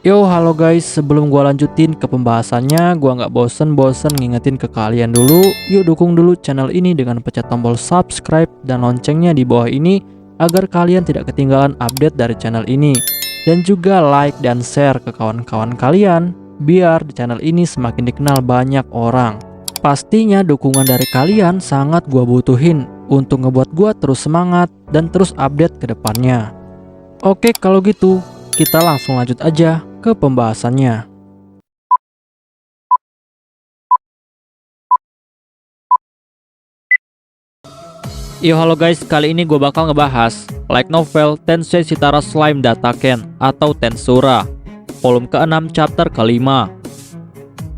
Yo, halo guys, sebelum gua lanjutin ke pembahasannya, gua nggak bosen-bosen ngingetin ke kalian dulu, yuk dukung dulu channel ini dengan pencet tombol subscribe dan loncengnya di bawah ini, agar kalian tidak ketinggalan update dari channel ini. Dan juga like dan share ke kawan-kawan kalian, biar di channel ini semakin dikenal banyak orang. Pastinya dukungan dari kalian sangat gua butuhin, untuk ngebuat gua terus semangat dan terus update ke depannya. Oke, kalau gitu, kita langsung lanjut aja ke pembahasannya. Yo, halo guys, kali ini gue bakal ngebahas light novel Tensei Shitara Slime Dataken atau Tensura, volume ke-6 chapter ke-5.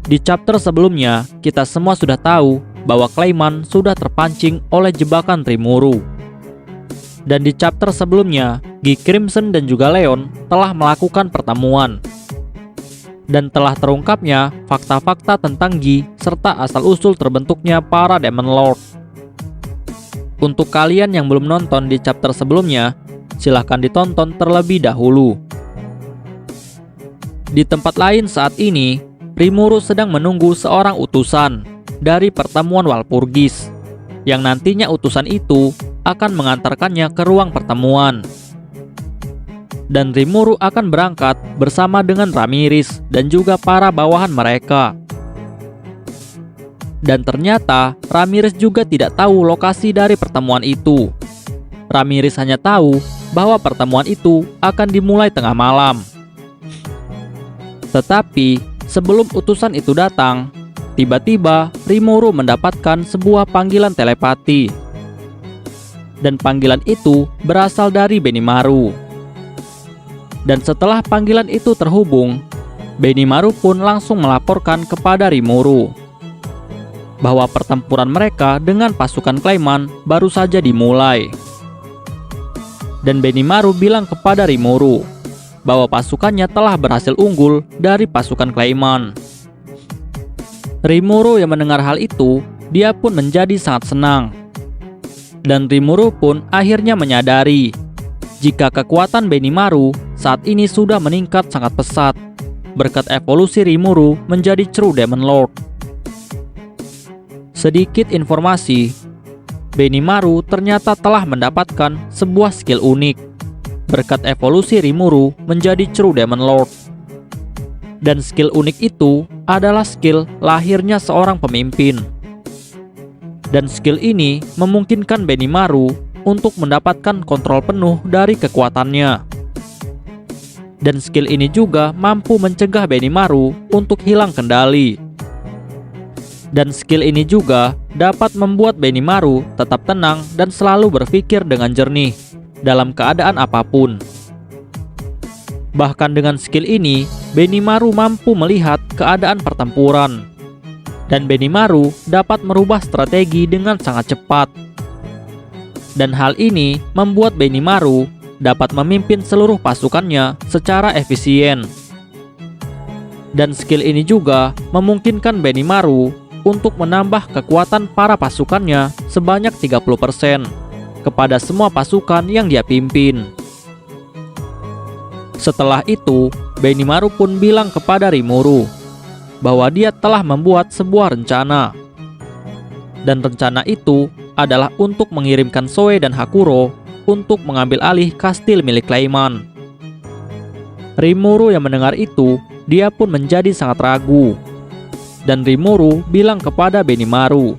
Di chapter sebelumnya, kita semua sudah tahu bahwa Clayman sudah terpancing oleh jebakan Rimuru. Dan di chapter sebelumnya, Guy Crimson dan juga Leon telah melakukan pertemuan. Dan telah terungkapnya fakta-fakta tentang Guy serta asal-usul terbentuknya para Demon Lord. Untuk kalian yang belum nonton di chapter sebelumnya, silahkan ditonton terlebih dahulu. Di tempat lain saat ini, Rimuru sedang menunggu seorang utusan dari pertemuan Walpurgis, yang nantinya utusan itu akan mengantarkannya ke ruang pertemuan. Dan Rimuru akan berangkat bersama dengan Ramirez dan juga para bawahan mereka. Dan ternyata Ramirez juga tidak tahu lokasi dari pertemuan itu. Ramirez hanya tahu bahwa pertemuan itu akan dimulai tengah malam. Tetapi sebelum utusan itu datang, tiba-tiba Rimuru mendapatkan sebuah panggilan telepati. Dan panggilan itu berasal dari Benimaru. Dan setelah panggilan itu terhubung, Benimaru pun langsung melaporkan kepada Rimuru bahwa pertempuran mereka dengan pasukan Clayman baru saja dimulai. Dan Benimaru bilang kepada Rimuru bahwa pasukannya telah berhasil unggul dari pasukan Clayman. Rimuru yang mendengar hal itu, dia pun menjadi sangat senang. Dan Rimuru pun akhirnya menyadari jika kekuatan Benimaru saat ini sudah meningkat sangat pesat berkat evolusi Rimuru menjadi True Demon Lord. Sedikit informasi, Benimaru ternyata telah mendapatkan sebuah skill unik berkat evolusi Rimuru menjadi True Demon Lord. Dan skill unik itu adalah skill lahirnya seorang pemimpin. Dan skill ini memungkinkan Benimaru untuk mendapatkan kontrol penuh dari kekuatannya. Dan skill ini juga mampu mencegah Benimaru untuk hilang kendali. Dan skill ini juga dapat membuat Benimaru tetap tenang dan selalu berpikir dengan jernih dalam keadaan apapun. Bahkan dengan skill ini, Benimaru mampu melihat keadaan pertempuran. Dan Benimaru dapat merubah strategi dengan sangat cepat. Dan hal ini membuat Benimaru dapat memimpin seluruh pasukannya secara efisien. Dan skill ini juga memungkinkan Benimaru untuk menambah kekuatan para pasukannya sebanyak 30% kepada semua pasukan yang dia pimpin. Setelah itu, Benimaru pun bilang kepada Rimuru bahwa dia telah membuat sebuah rencana. Dan rencana itu adalah untuk mengirimkan Zoe dan Hakuro untuk mengambil alih kastil milik Clayman. Rimuru yang mendengar itu, dia pun menjadi sangat ragu. Dan Rimuru bilang kepada Benimaru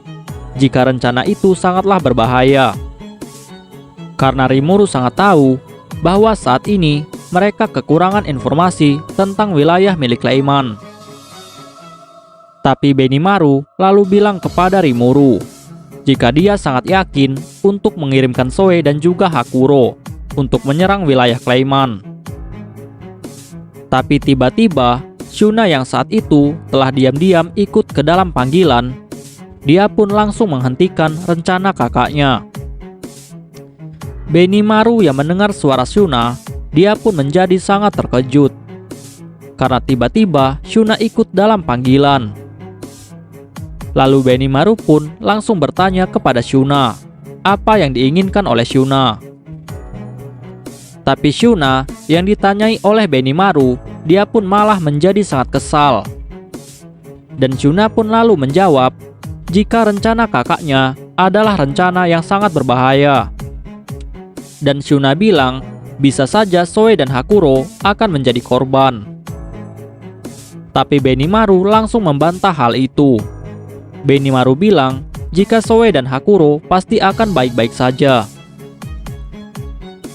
jika rencana itu sangatlah berbahaya. Karena Rimuru sangat tahu bahwa saat ini mereka kekurangan informasi tentang wilayah milik Clayman. Tapi Benimaru lalu bilang kepada Rimuru jika dia sangat yakin untuk mengirimkan Zoe dan juga Hakuro untuk menyerang wilayah Clayman. Tapi tiba-tiba Shuna yang saat itu telah diam-diam ikut ke dalam panggilan, dia pun langsung menghentikan rencana kakaknya. Benimaru yang mendengar suara Shuna, dia pun menjadi sangat terkejut karena tiba-tiba Shuna ikut dalam panggilan. Lalu Benimaru pun langsung bertanya kepada Shuna apa yang diinginkan oleh Shuna. Tapi Shuna yang ditanyai oleh Benimaru, dia pun malah menjadi sangat kesal. Dan Shuna pun lalu menjawab jika rencana kakaknya adalah rencana yang sangat berbahaya. Dan Shuna bilang bisa saja Soe dan Hakuro akan menjadi korban. Tapi Benimaru langsung membantah hal itu. Benimaru bilang jika Soe dan Hakuro pasti akan baik-baik saja.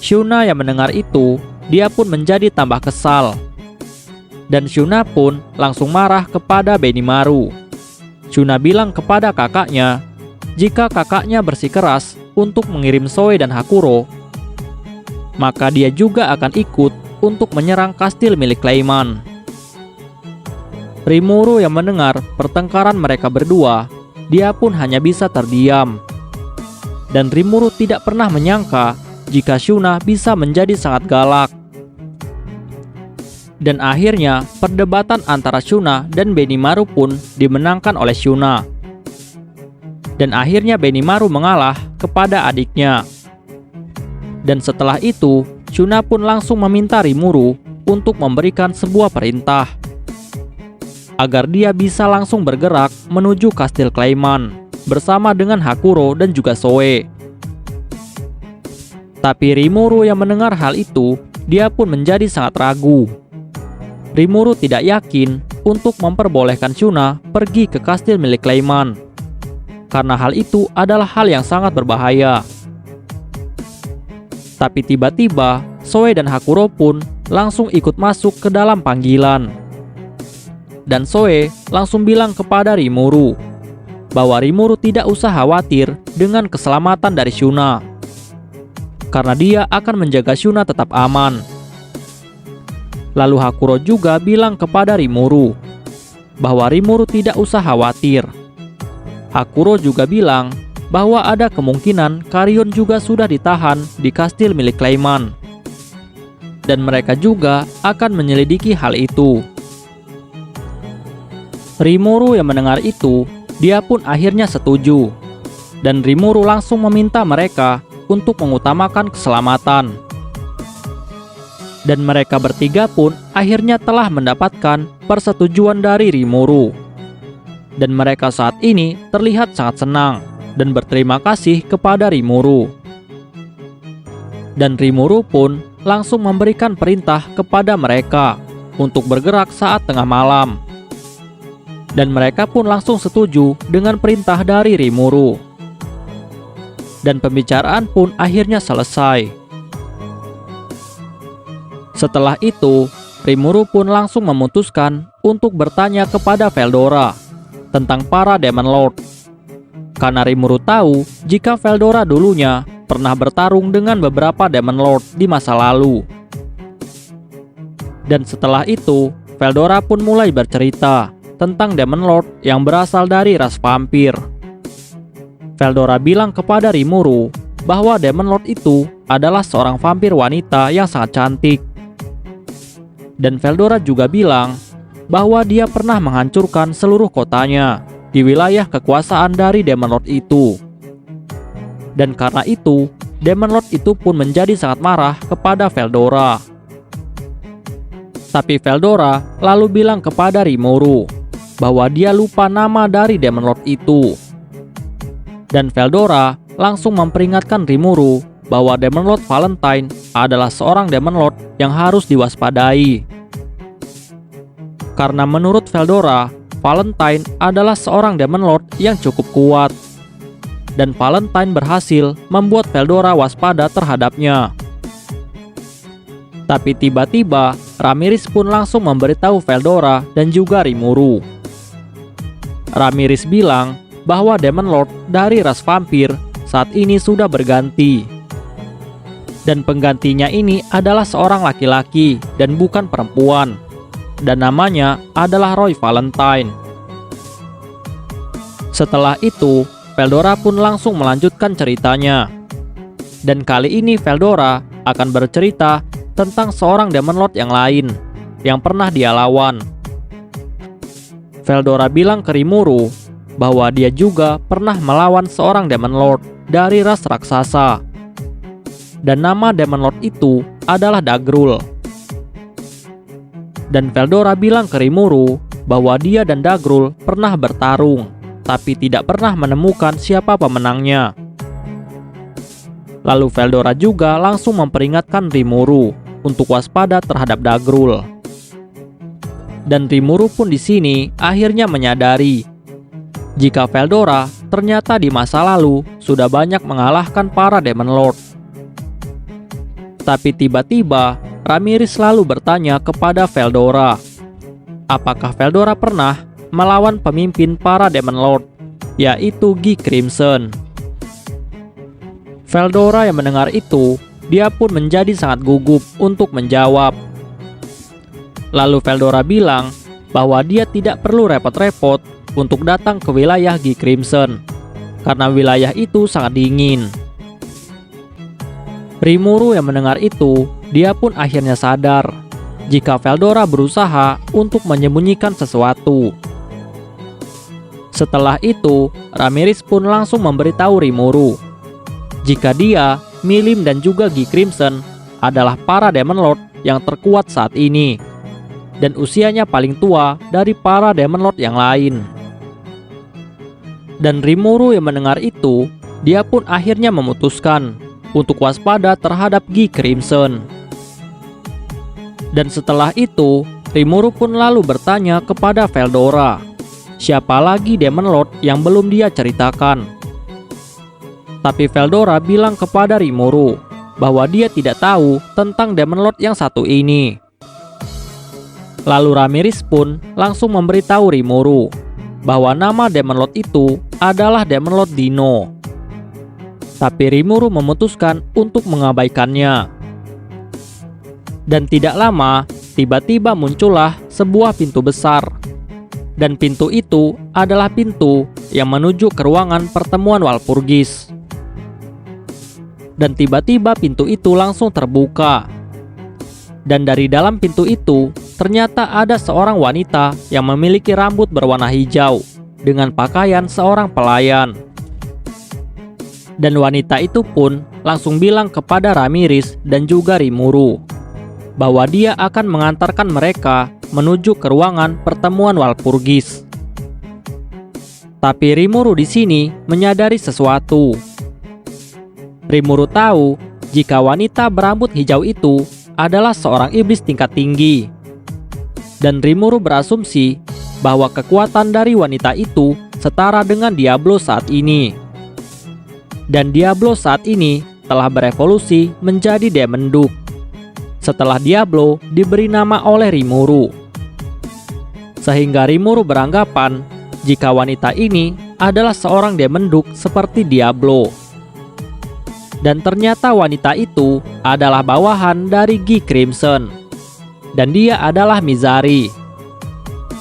Shuna yang mendengar itu, dia pun menjadi tambah kesal. Dan Shuna pun langsung marah kepada Benimaru. Shuna bilang kepada kakaknya, jika kakaknya bersikeras untuk mengirim Soe dan Hakuro, maka dia juga akan ikut untuk menyerang kastil milik Clayman. Rimuru yang mendengar pertengkaran mereka berdua, dia pun hanya bisa terdiam. Dan Rimuru tidak pernah menyangka jika Shuna bisa menjadi sangat galak. Dan akhirnya perdebatan antara Shuna dan Benimaru pun dimenangkan oleh Shuna. Dan akhirnya Benimaru mengalah kepada adiknya. Dan setelah itu, Shuna pun langsung meminta Rimuru untuk memberikan sebuah perintah agar dia bisa langsung bergerak menuju kastil Clayman bersama dengan Hakuro dan juga Soe. Tapi Rimuru yang mendengar hal itu, dia pun menjadi sangat ragu. Rimuru tidak yakin untuk memperbolehkan Shuna pergi ke kastil milik Clayman, karena hal itu adalah hal yang sangat berbahaya. Tapi tiba-tiba, Soe dan Hakuro pun langsung ikut masuk ke dalam panggilan. Dan Soe langsung bilang kepada Rimuru bahwa Rimuru tidak usah khawatir dengan keselamatan dari Shuna, karena dia akan menjaga Shuna tetap aman. Lalu Hakuro juga bilang kepada Rimuru bahwa Rimuru tidak usah khawatir. Hakuro juga bilang bahwa ada kemungkinan Karyon juga sudah ditahan di kastil milik Clayman, dan mereka juga akan menyelidiki hal itu. Rimuru yang mendengar itu, dia pun akhirnya setuju. Dan Rimuru langsung meminta mereka untuk mengutamakan keselamatan. Dan mereka bertiga pun akhirnya telah mendapatkan persetujuan dari Rimuru. Dan mereka saat ini terlihat sangat senang dan berterima kasih kepada Rimuru. Dan Rimuru pun langsung memberikan perintah kepada mereka untuk bergerak saat tengah malam. Dan mereka pun langsung setuju dengan perintah dari Rimuru. Dan pembicaraan pun akhirnya selesai. Setelah itu, Rimuru pun langsung memutuskan untuk bertanya kepada Veldora tentang para Demon Lord. Karena Rimuru tahu jika Veldora dulunya pernah bertarung dengan beberapa Demon Lord di masa lalu. Dan setelah itu, Veldora pun mulai bercerita tentang Demon Lord yang berasal dari ras vampir. Veldora bilang kepada Rimuru bahwa Demon Lord itu adalah seorang vampir wanita yang sangat cantik. Dan Veldora juga bilang bahwa dia pernah menghancurkan seluruh kotanya di wilayah kekuasaan dari Demon Lord itu. Dan karena itu, Demon Lord itu pun menjadi sangat marah kepada Veldora. Tapi Veldora lalu bilang kepada Rimuru bahwa dia lupa nama dari Demon Lord itu. Dan Veldora langsung memperingatkan Rimuru bahwa Demon Lord Valentine adalah seorang Demon Lord yang harus diwaspadai. Karena menurut Veldora, Valentine adalah seorang Demon Lord yang cukup kuat. Dan Valentine berhasil membuat Veldora waspada terhadapnya. Tapi tiba-tiba, Ramirez pun langsung memberitahu Veldora dan juga Rimuru. Ramirez bilang bahwa Demon Lord dari ras vampir saat ini sudah berganti. Dan penggantinya ini adalah seorang laki-laki dan bukan perempuan. Dan namanya adalah Roy Valentine. Setelah itu, Veldora pun langsung melanjutkan ceritanya. Dan kali ini Veldora akan bercerita tentang seorang Demon Lord yang lain yang pernah dia lawan. Veldora bilang ke Rimuru bahwa dia juga pernah melawan seorang Demon Lord dari ras raksasa. Dan nama Demon Lord itu adalah Dagrul. Dan Veldora bilang ke Rimuru bahwa dia dan Dagrul pernah bertarung, tapi tidak pernah menemukan siapa pemenangnya. Lalu Veldora juga langsung memperingatkan Rimuru untuk waspada terhadap Dagrul. Dan Rimuru pun di sini akhirnya menyadari jika Veldora ternyata di masa lalu sudah banyak mengalahkan para Demon Lord. Tapi tiba-tiba Ramirez lalu bertanya kepada Veldora, apakah Veldora pernah melawan pemimpin para Demon Lord, yaitu Gi Crimson. Veldora yang mendengar itu, dia pun menjadi sangat gugup untuk menjawab. Lalu Veldora bilang bahwa dia tidak perlu repot-repot untuk datang ke wilayah Gi Crimson, karena wilayah itu sangat dingin. Rimuru yang mendengar itu, dia pun akhirnya sadar jika Veldora berusaha untuk menyembunyikan sesuatu. Setelah itu, Ramirez pun langsung memberitahu Rimuru jika dia, Milim dan juga Gi Crimson adalah para Demon Lord yang terkuat saat ini, dan usianya paling tua dari para Demon Lord yang lain. Dan Rimuru yang mendengar itu, dia pun akhirnya memutuskan untuk waspada terhadap Gi Crimson. Dan setelah itu, Rimuru pun lalu bertanya kepada Veldora, siapa lagi Demon Lord yang belum dia ceritakan. Tapi Veldora bilang kepada Rimuru bahwa dia tidak tahu tentang Demon Lord yang satu ini. Lalu Ramirez pun langsung memberitahu Rimuru bahwa nama Demon Lord itu adalah Demon Lord Dino. Tapi Rimuru memutuskan untuk mengabaikannya. Dan tidak lama, tiba-tiba muncullah sebuah pintu besar. Dan pintu itu adalah pintu yang menuju ke ruangan pertemuan Walpurgis. Dan tiba-tiba pintu itu langsung terbuka. Dan dari dalam pintu itu, ternyata ada seorang wanita yang memiliki rambut berwarna hijau dengan pakaian seorang pelayan. Dan wanita itu pun langsung bilang kepada Ramirez dan juga Rimuru bahwa dia akan mengantarkan mereka menuju ke ruangan pertemuan Walpurgis. Tapi Rimuru di sini menyadari sesuatu. Rimuru tahu jika wanita berambut hijau itu adalah seorang iblis tingkat tinggi. Dan Rimuru berasumsi bahwa kekuatan dari wanita itu setara dengan Diablo saat ini. Dan Diablo saat ini telah berevolusi menjadi Demon Duke setelah Diablo diberi nama oleh Rimuru. Sehingga Rimuru beranggapan jika wanita ini adalah seorang Demon Duke seperti Diablo. Dan ternyata wanita itu adalah bawahan dari Gi Crimson. Dan dia adalah Mizari,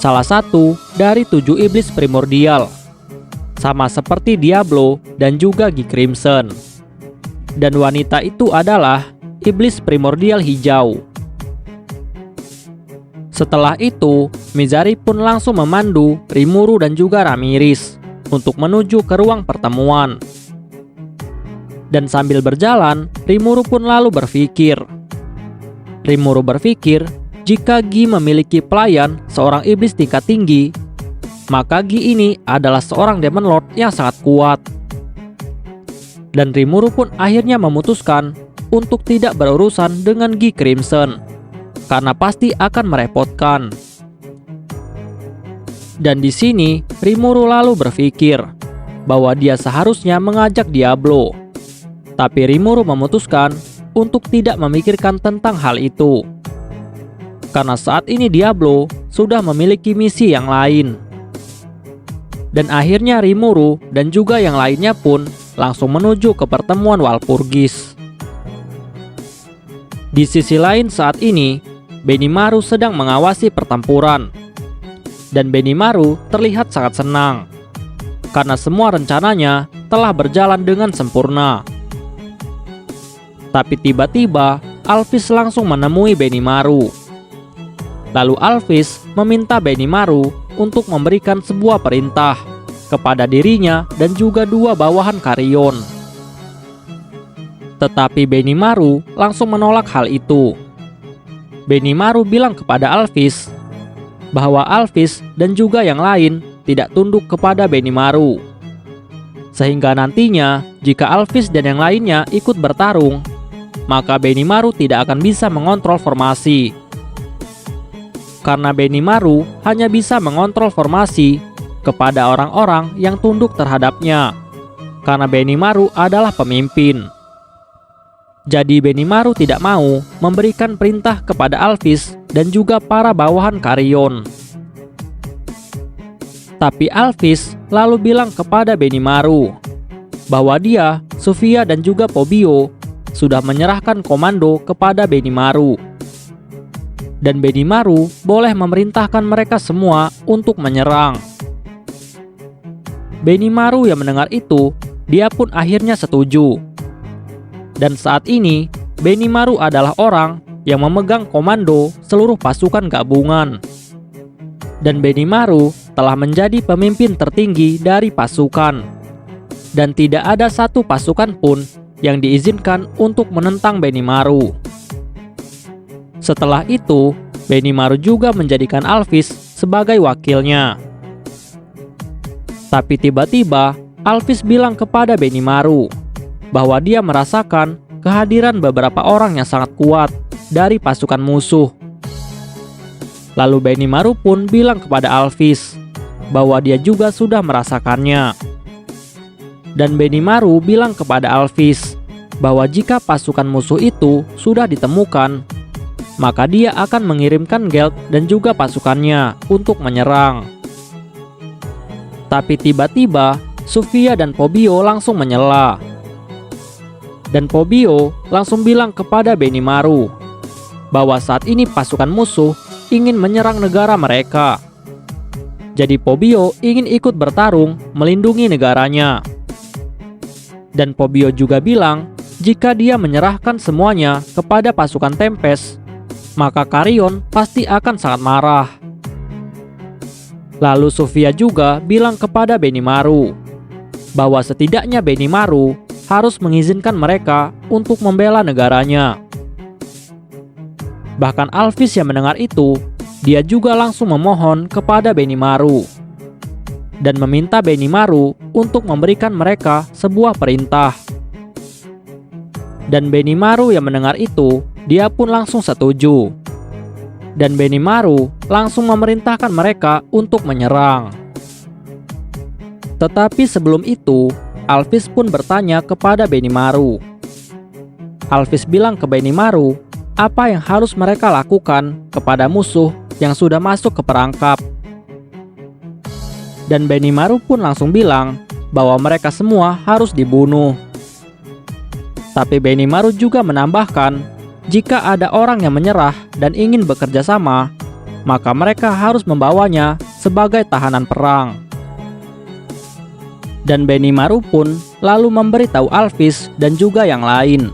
salah satu dari 7 iblis primordial, sama seperti Diablo dan juga Gi Crimson. Dan wanita itu adalah iblis primordial hijau. Setelah itu, Mizari pun langsung memandu Rimuru dan juga Ramirez untuk menuju ke ruang pertemuan. Dan sambil berjalan, Rimuru pun lalu berpikir. Rimuru berpikir, jika Gi memiliki pelayan seorang iblis tingkat tinggi, maka Gi ini adalah seorang Demon Lord yang sangat kuat. Dan Rimuru pun akhirnya memutuskan untuk tidak berurusan dengan Gi Crimson, karena pasti akan merepotkan. Dan di sini Rimuru lalu berpikir bahwa dia seharusnya mengajak Diablo. Tapi Rimuru memutuskan untuk tidak memikirkan tentang hal itu, karena saat ini Diablo sudah memiliki misi yang lain. Dan akhirnya Rimuru dan juga yang lainnya pun langsung menuju ke pertemuan Walpurgis. Di sisi lain saat ini, Benimaru sedang mengawasi pertempuran. Dan Benimaru terlihat sangat senang, karena semua rencananya telah berjalan dengan sempurna. Tapi tiba-tiba Alphys langsung menemui Benimaru. Lalu Alphys meminta Benimaru untuk memberikan sebuah perintah kepada dirinya dan juga 2 bawahan Carrion. Tetapi Benimaru langsung menolak hal itu. Benimaru bilang kepada Alphys bahwa Alphys dan juga yang lain tidak tunduk kepada Benimaru. Sehingga nantinya jika Alphys dan yang lainnya ikut bertarung, maka Benimaru tidak akan bisa mengontrol formasi. Karena Benimaru hanya bisa mengontrol formasi kepada orang-orang yang tunduk terhadapnya. Karena Benimaru adalah pemimpin. Jadi Benimaru tidak mau memberikan perintah kepada Alphys dan juga para bawahan Carrion. Tapi Alphys lalu bilang kepada Benimaru bahwa dia, Sofia dan juga Pobio sudah menyerahkan komando kepada Benimaru. Dan Benimaru boleh memerintahkan mereka semua untuk menyerang. Benimaru yang mendengar itu, dia pun akhirnya setuju. Dan saat ini, Benimaru adalah orang yang memegang komando seluruh pasukan gabungan. Dan Benimaru telah menjadi pemimpin tertinggi dari pasukan. Dan tidak ada satu pasukan pun yang diizinkan untuk menentang Benimaru. Setelah itu, Benimaru juga menjadikan Alphys sebagai wakilnya. Tapi tiba-tiba Alphys bilang kepada Benimaru bahwa dia merasakan kehadiran beberapa orang yang sangat kuat dari pasukan musuh. Lalu Benimaru pun bilang kepada Alphys bahwa dia juga sudah merasakannya. Dan Benimaru bilang kepada Alphys bahwa jika pasukan musuh itu sudah ditemukan, maka dia akan mengirimkan Gelt dan juga pasukannya untuk menyerang. Tapi tiba-tiba Sofia dan Pobio langsung menyela. Dan Pobio langsung bilang kepada Benimaru bahwa saat ini pasukan musuh ingin menyerang negara mereka. Jadi Pobio ingin ikut bertarung melindungi negaranya. Dan Pobio juga bilang jika dia menyerahkan semuanya kepada pasukan Tempest, maka Carrion pasti akan sangat marah. Lalu Sofia juga bilang kepada Benimaru bahwa setidaknya Benimaru harus mengizinkan mereka untuk membela negaranya. Bahkan Alphys yang mendengar itu, dia juga langsung memohon kepada Benimaru dan meminta Benimaru untuk memberikan mereka sebuah perintah. Dan Benimaru yang mendengar itu, dia pun langsung setuju. Dan Benimaru langsung memerintahkan mereka untuk menyerang. Tetapi sebelum itu, Alphys pun bertanya kepada Benimaru. Alphys bilang ke Benimaru apa yang harus mereka lakukan kepada musuh yang sudah masuk ke perangkap. Dan Benimaru pun langsung bilang bahwa mereka semua harus dibunuh. Tapi Benimaru juga menambahkan jika ada orang yang menyerah dan ingin bekerja sama, maka mereka harus membawanya sebagai tahanan perang. Dan Benimaru pun lalu memberitahu Alphys dan juga yang lain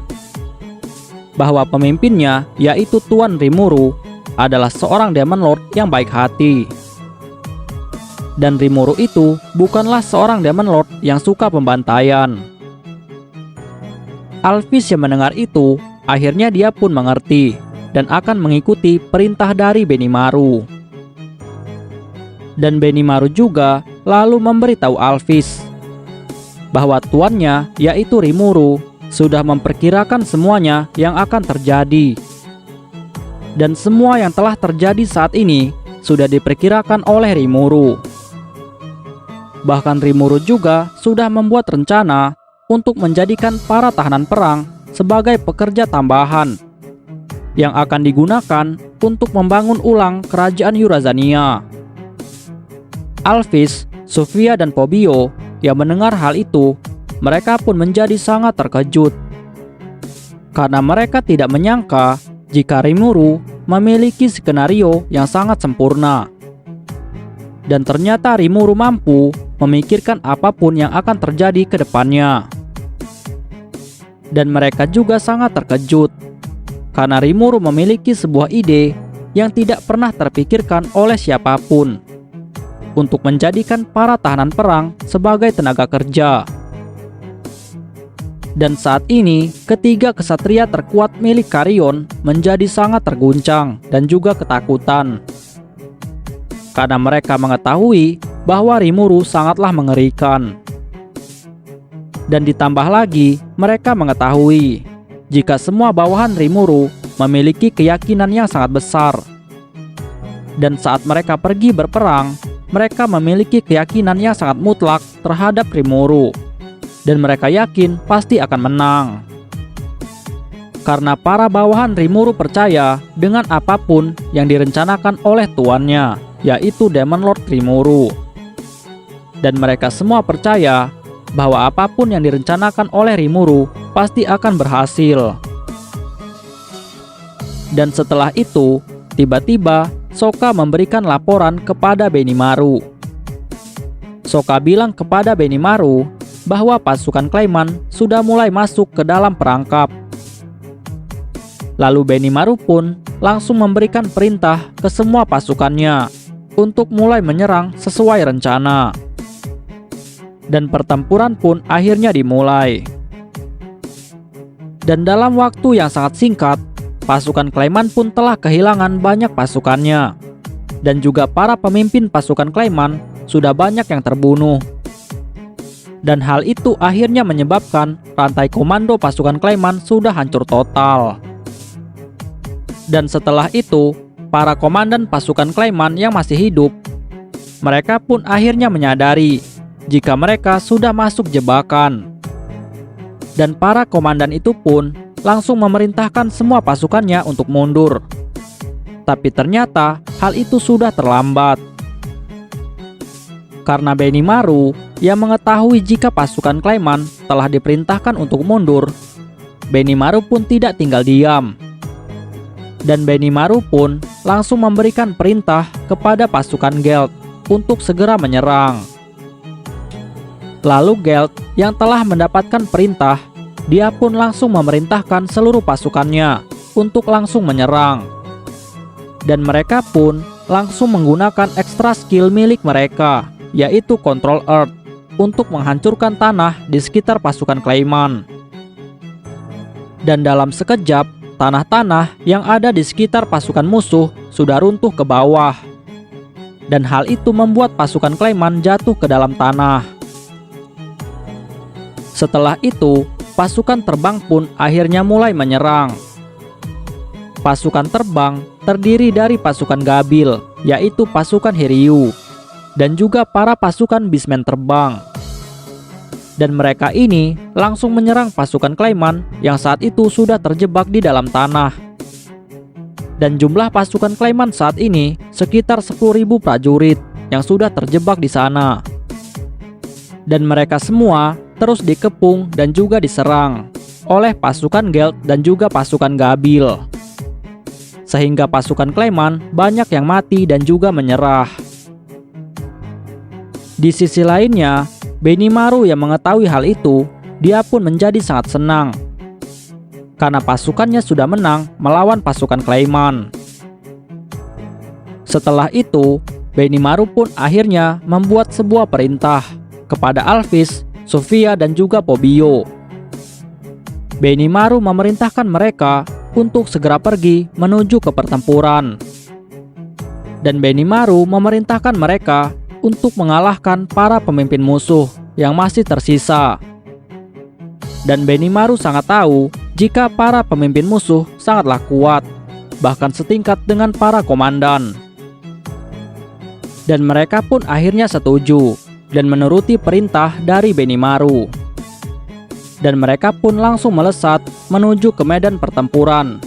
bahwa pemimpinnya, yaitu Tuan Rimuru, adalah seorang Demon Lord yang baik hati. Dan Rimuru itu bukanlah seorang Demon Lord yang suka pembantaian. Alphys yang mendengar itu, akhirnya dia pun mengerti dan akan mengikuti perintah dari Benimaru. Dan Benimaru juga lalu memberitahu Alphys bahwa tuannya, yaitu Rimuru, sudah memperkirakan semuanya yang akan terjadi. Dan semua yang telah terjadi saat ini sudah diperkirakan oleh Rimuru. Bahkan Rimuru juga sudah membuat rencana untuk menjadikan para tahanan perang sebagai pekerja tambahan yang akan digunakan untuk membangun ulang kerajaan Yurazania. Alphys, Sofia dan Pobio yang mendengar hal itu, mereka pun menjadi sangat terkejut karena mereka tidak menyangka jika Rimuru memiliki skenario yang sangat sempurna. Dan ternyata Rimuru mampu memikirkan apapun yang akan terjadi ke depannya. Dan mereka juga sangat terkejut karena Rimuru memiliki sebuah ide yang tidak pernah terpikirkan oleh siapapun untuk menjadikan para tahanan perang sebagai tenaga kerja. Dan saat ini, ketiga kesatria terkuat milik Carrion menjadi sangat terguncang dan juga ketakutan. Karena mereka mengetahui bahwa Rimuru sangatlah mengerikan. Dan ditambah lagi, mereka mengetahui jika semua bawahan Rimuru memiliki keyakinan yang sangat besar. Dan saat mereka pergi berperang, mereka memiliki keyakinan yang sangat mutlak terhadap Rimuru. Dan mereka yakin pasti akan menang. Karena para bawahan Rimuru percaya dengan apapun yang direncanakan oleh tuannya, yaitu Demon Lord Rimuru. Dan mereka semua percaya bahwa apapun yang direncanakan oleh Rimuru pasti akan berhasil. Dan setelah itu, tiba-tiba Sokka memberikan laporan kepada Benimaru. Sokka bilang kepada Benimaru bahwa pasukan Clayman sudah mulai masuk ke dalam perangkap. Lalu Benimaru pun langsung memberikan perintah ke semua pasukannya untuk mulai menyerang sesuai rencana. Dan pertempuran pun akhirnya dimulai. Dan dalam waktu yang sangat singkat, pasukan Clayman pun telah kehilangan banyak pasukannya. Dan juga para pemimpin pasukan Clayman sudah banyak yang terbunuh. Dan hal itu akhirnya menyebabkan rantai komando pasukan Clayman sudah hancur total. Dan setelah itu, para komandan pasukan Clayman yang masih hidup, mereka pun akhirnya menyadari jika mereka sudah masuk jebakan. Dan para komandan itu pun langsung memerintahkan semua pasukannya untuk mundur. Tapi ternyata hal itu sudah terlambat. Karena Benimaru yang mengetahui jika pasukan Clayman telah diperintahkan untuk mundur, Benimaru pun tidak tinggal diam. Dan Benimaru pun langsung memberikan perintah kepada pasukan Geld untuk segera menyerang. Lalu Geld yang telah mendapatkan perintah, dia pun langsung memerintahkan seluruh pasukannya untuk langsung menyerang. Dan mereka pun langsung menggunakan ekstra skill milik mereka, yaitu Control Earth, untuk menghancurkan tanah di sekitar pasukan Clayman. Dan dalam sekejap, tanah-tanah yang ada di sekitar pasukan musuh sudah runtuh ke bawah. Dan hal itu membuat pasukan Clayman jatuh ke dalam tanah. Setelah itu, pasukan terbang pun akhirnya mulai menyerang. Pasukan terbang terdiri dari pasukan Gabil, yaitu pasukan Hiryu, dan juga para pasukan Beastman terbang. Dan mereka ini langsung menyerang pasukan Clayman yang saat itu sudah terjebak di dalam tanah. Dan jumlah pasukan Clayman saat ini sekitar 10.000 prajurit yang sudah terjebak di sana. Dan mereka semua terus dikepung dan juga diserang oleh pasukan Geld dan juga pasukan Gabil. Sehingga pasukan Clayman banyak yang mati dan juga menyerah. Di sisi lainnya, Benimaru yang mengetahui hal itu, dia pun menjadi sangat senang. Karena pasukannya sudah menang melawan pasukan Clayman. Setelah itu, Benimaru pun akhirnya membuat sebuah perintah kepada Alphys, Sofia dan juga Pobio. Benimaru memerintahkan mereka untuk segera pergi menuju ke pertempuran. Dan Benimaru memerintahkan mereka untuk mengalahkan para pemimpin musuh yang masih tersisa. Dan Benimaru sangat tahu jika para pemimpin musuh sangatlah kuat, bahkan setingkat dengan para komandan. Dan mereka pun akhirnya setuju dan menuruti perintah dari Benimaru. Dan mereka pun langsung melesat menuju ke medan pertempuran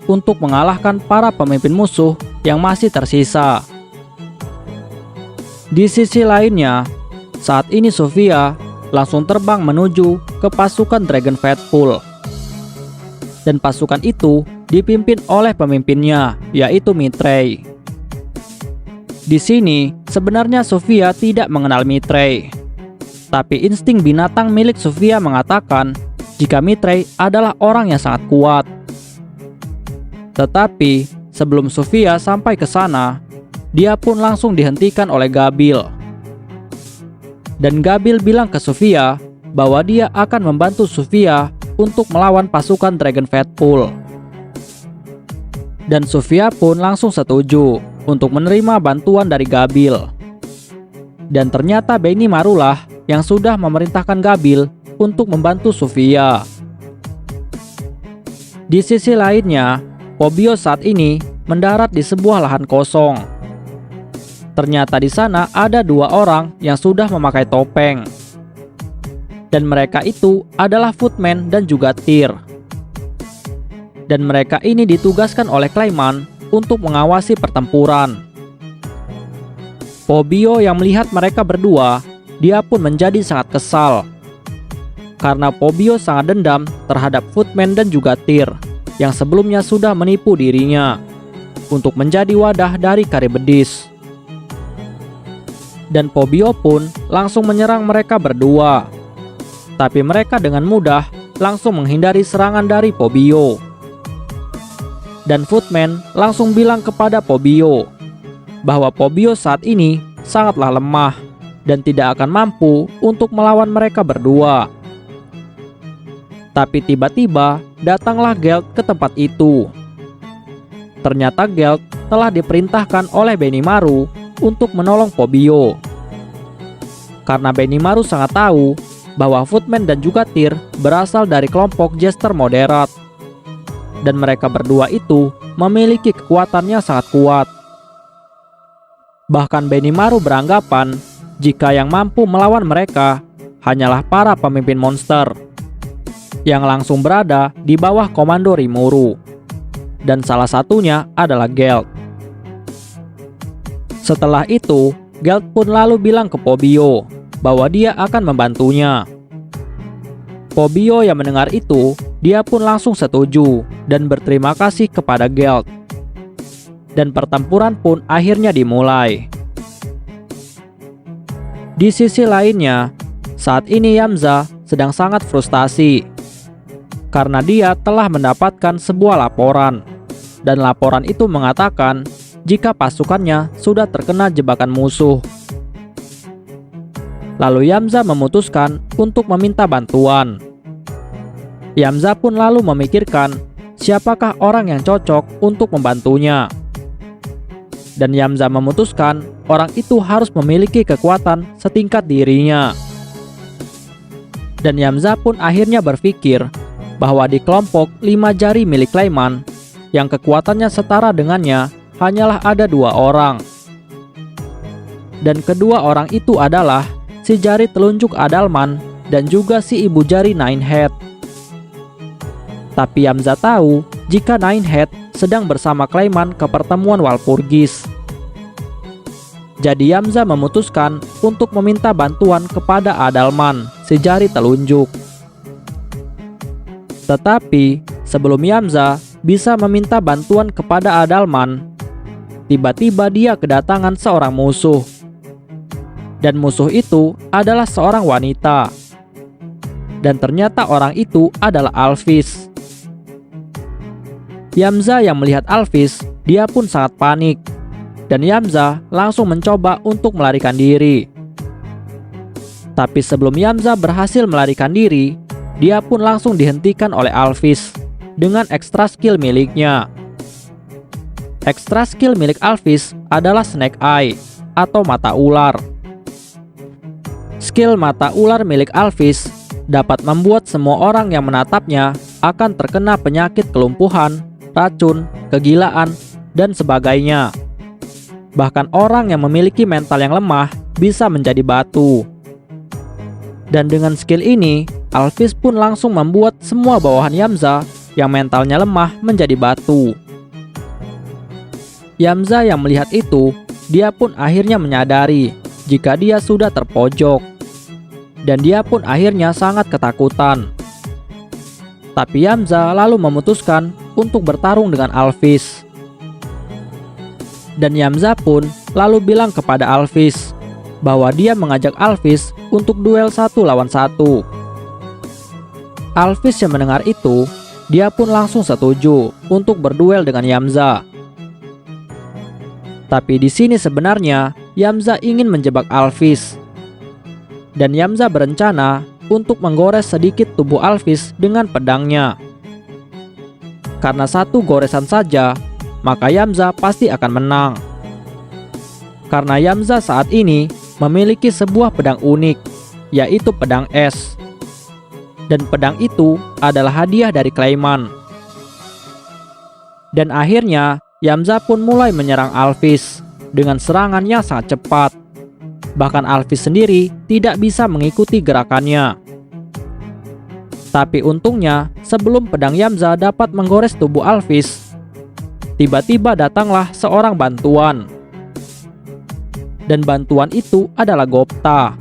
untuk mengalahkan para pemimpin musuh yang masih tersisa. Di sisi lainnya, saat ini Sofia langsung terbang menuju ke pasukan Dragon Faithful. Dan pasukan itu dipimpin oleh pemimpinnya, yaitu Mithrei. Di sini, sebenarnya Sofia tidak mengenal Mithrei. Tapi insting binatang milik Sofia mengatakan jika Mithrei adalah orang yang sangat kuat. Tetapi sebelum Sofia sampai ke sana, dia pun langsung dihentikan oleh Gabil. Dan Gabil bilang ke Sofia bahwa dia akan membantu Sofia untuk melawan pasukan Dragon Fatpool. Dan Sofia pun langsung setuju untuk menerima bantuan dari Gabil. Dan ternyata Benimaru lah yang sudah memerintahkan Gabil untuk membantu Sofia. Di sisi lainnya, Phobos saat ini mendarat di sebuah lahan kosong. Ternyata di sana ada 2 orang yang sudah memakai topeng. Dan mereka itu adalah Footman dan juga Tyr. Dan mereka ini ditugaskan oleh Clayman untuk mengawasi pertempuran. Phobos yang melihat mereka berdua, dia pun menjadi sangat kesal. Karena Phobos sangat dendam terhadap Footman dan juga Tyr yang sebelumnya sudah menipu dirinya untuk menjadi wadah dari Charybdis. Dan Phobos pun langsung menyerang mereka berdua. Tapi mereka dengan mudah langsung menghindari serangan dari Phobos. Dan Footman langsung bilang kepada Phobos bahwa Phobos saat ini sangatlah lemah dan tidak akan mampu untuk melawan mereka berdua. Tapi tiba-tiba datanglah Gelt ke tempat itu. Ternyata Gelt telah diperintahkan oleh Benimaru untuk menolong Phobos. Karena Benimaru sangat tahu bahwa Footman dan juga Tyr berasal dari kelompok Jester moderat. Dan mereka berdua itu memiliki kekuatan yang sangat kuat. Bahkan Benimaru beranggapan jika yang mampu melawan mereka hanyalah para pemimpin monster yang langsung berada di bawah komando Rimuru. Dan salah satunya adalah Gelt. Setelah itu, Gelt pun lalu bilang ke Phobos bahwa dia akan membantunya. Phobos yang mendengar itu, dia pun langsung setuju dan berterima kasih kepada Gelt. Dan pertempuran pun akhirnya dimulai. Di sisi lainnya, saat ini Yamza sedang sangat frustasi karena dia telah mendapatkan sebuah laporan. Dan laporan itu mengatakan jika pasukannya sudah terkena jebakan musuh. Lalu Yamza memutuskan untuk meminta bantuan. Yamza pun lalu memikirkan siapakah orang yang cocok untuk membantunya. Dan Yamza memutuskan orang itu harus memiliki kekuatan setingkat dirinya. Dan Yamza pun akhirnya berpikir bahwa di kelompok 5 jari milik Clayman yang kekuatannya setara dengannya hanyalah ada 2 orang. Dan kedua orang itu adalah si jari telunjuk Adalman dan juga si ibu jari Ninehead. Tapi Yamza tahu jika Ninehead sedang bersama Clayman ke pertemuan Walpurgis. Jadi Yamza memutuskan untuk meminta bantuan kepada Adalman, si jari telunjuk. Tetapi sebelum Yamza bisa meminta bantuan kepada Adalman, tiba-tiba dia kedatangan seorang musuh. Dan musuh itu adalah seorang wanita. Dan ternyata orang itu adalah Alphys. Yamza yang melihat Alphys, dia pun sangat panik. Dan Yamza langsung mencoba untuk melarikan diri. Tapi sebelum Yamza berhasil melarikan diri, dia pun langsung dihentikan oleh Alphys dengan ekstra skill miliknya. Ekstra skill milik Alphys adalah Snake Eye atau mata ular. Skill mata ular milik Alphys dapat membuat semua orang yang menatapnya akan terkena penyakit kelumpuhan, racun, kegilaan, dan sebagainya. Bahkan orang yang memiliki mental yang lemah bisa menjadi batu. Dan dengan skill ini, Alphys pun langsung membuat semua bawahan Yamza yang mentalnya lemah menjadi batu. Yamza yang melihat itu, dia pun akhirnya menyadari jika dia sudah terpojok. Dan dia pun akhirnya sangat ketakutan. Tapi Yamza lalu memutuskan untuk bertarung dengan Alphys. Dan Yamza pun lalu bilang kepada Alphys bahwa dia mengajak Alphys untuk duel 1 lawan 1. Alphys yang mendengar itu, dia pun langsung setuju untuk berduel dengan Yamza. Tapi di sini sebenarnya Yamza ingin menjebak Alphys. Dan Yamza berencana untuk menggores sedikit tubuh Alphys dengan pedangnya. Karena satu goresan saja, maka Yamza pasti akan menang. Karena Yamza saat ini memiliki sebuah pedang unik, yaitu pedang es. Dan pedang itu adalah hadiah dari Clayman. Dan akhirnya Yamza pun mulai menyerang Alphys dengan serangan yang sangat cepat. Bahkan Alphys sendiri tidak bisa mengikuti gerakannya. Tapi untungnya sebelum pedang Yamza dapat menggores tubuh Alphys, tiba-tiba datanglah seorang bantuan. Dan bantuan itu adalah Gupta.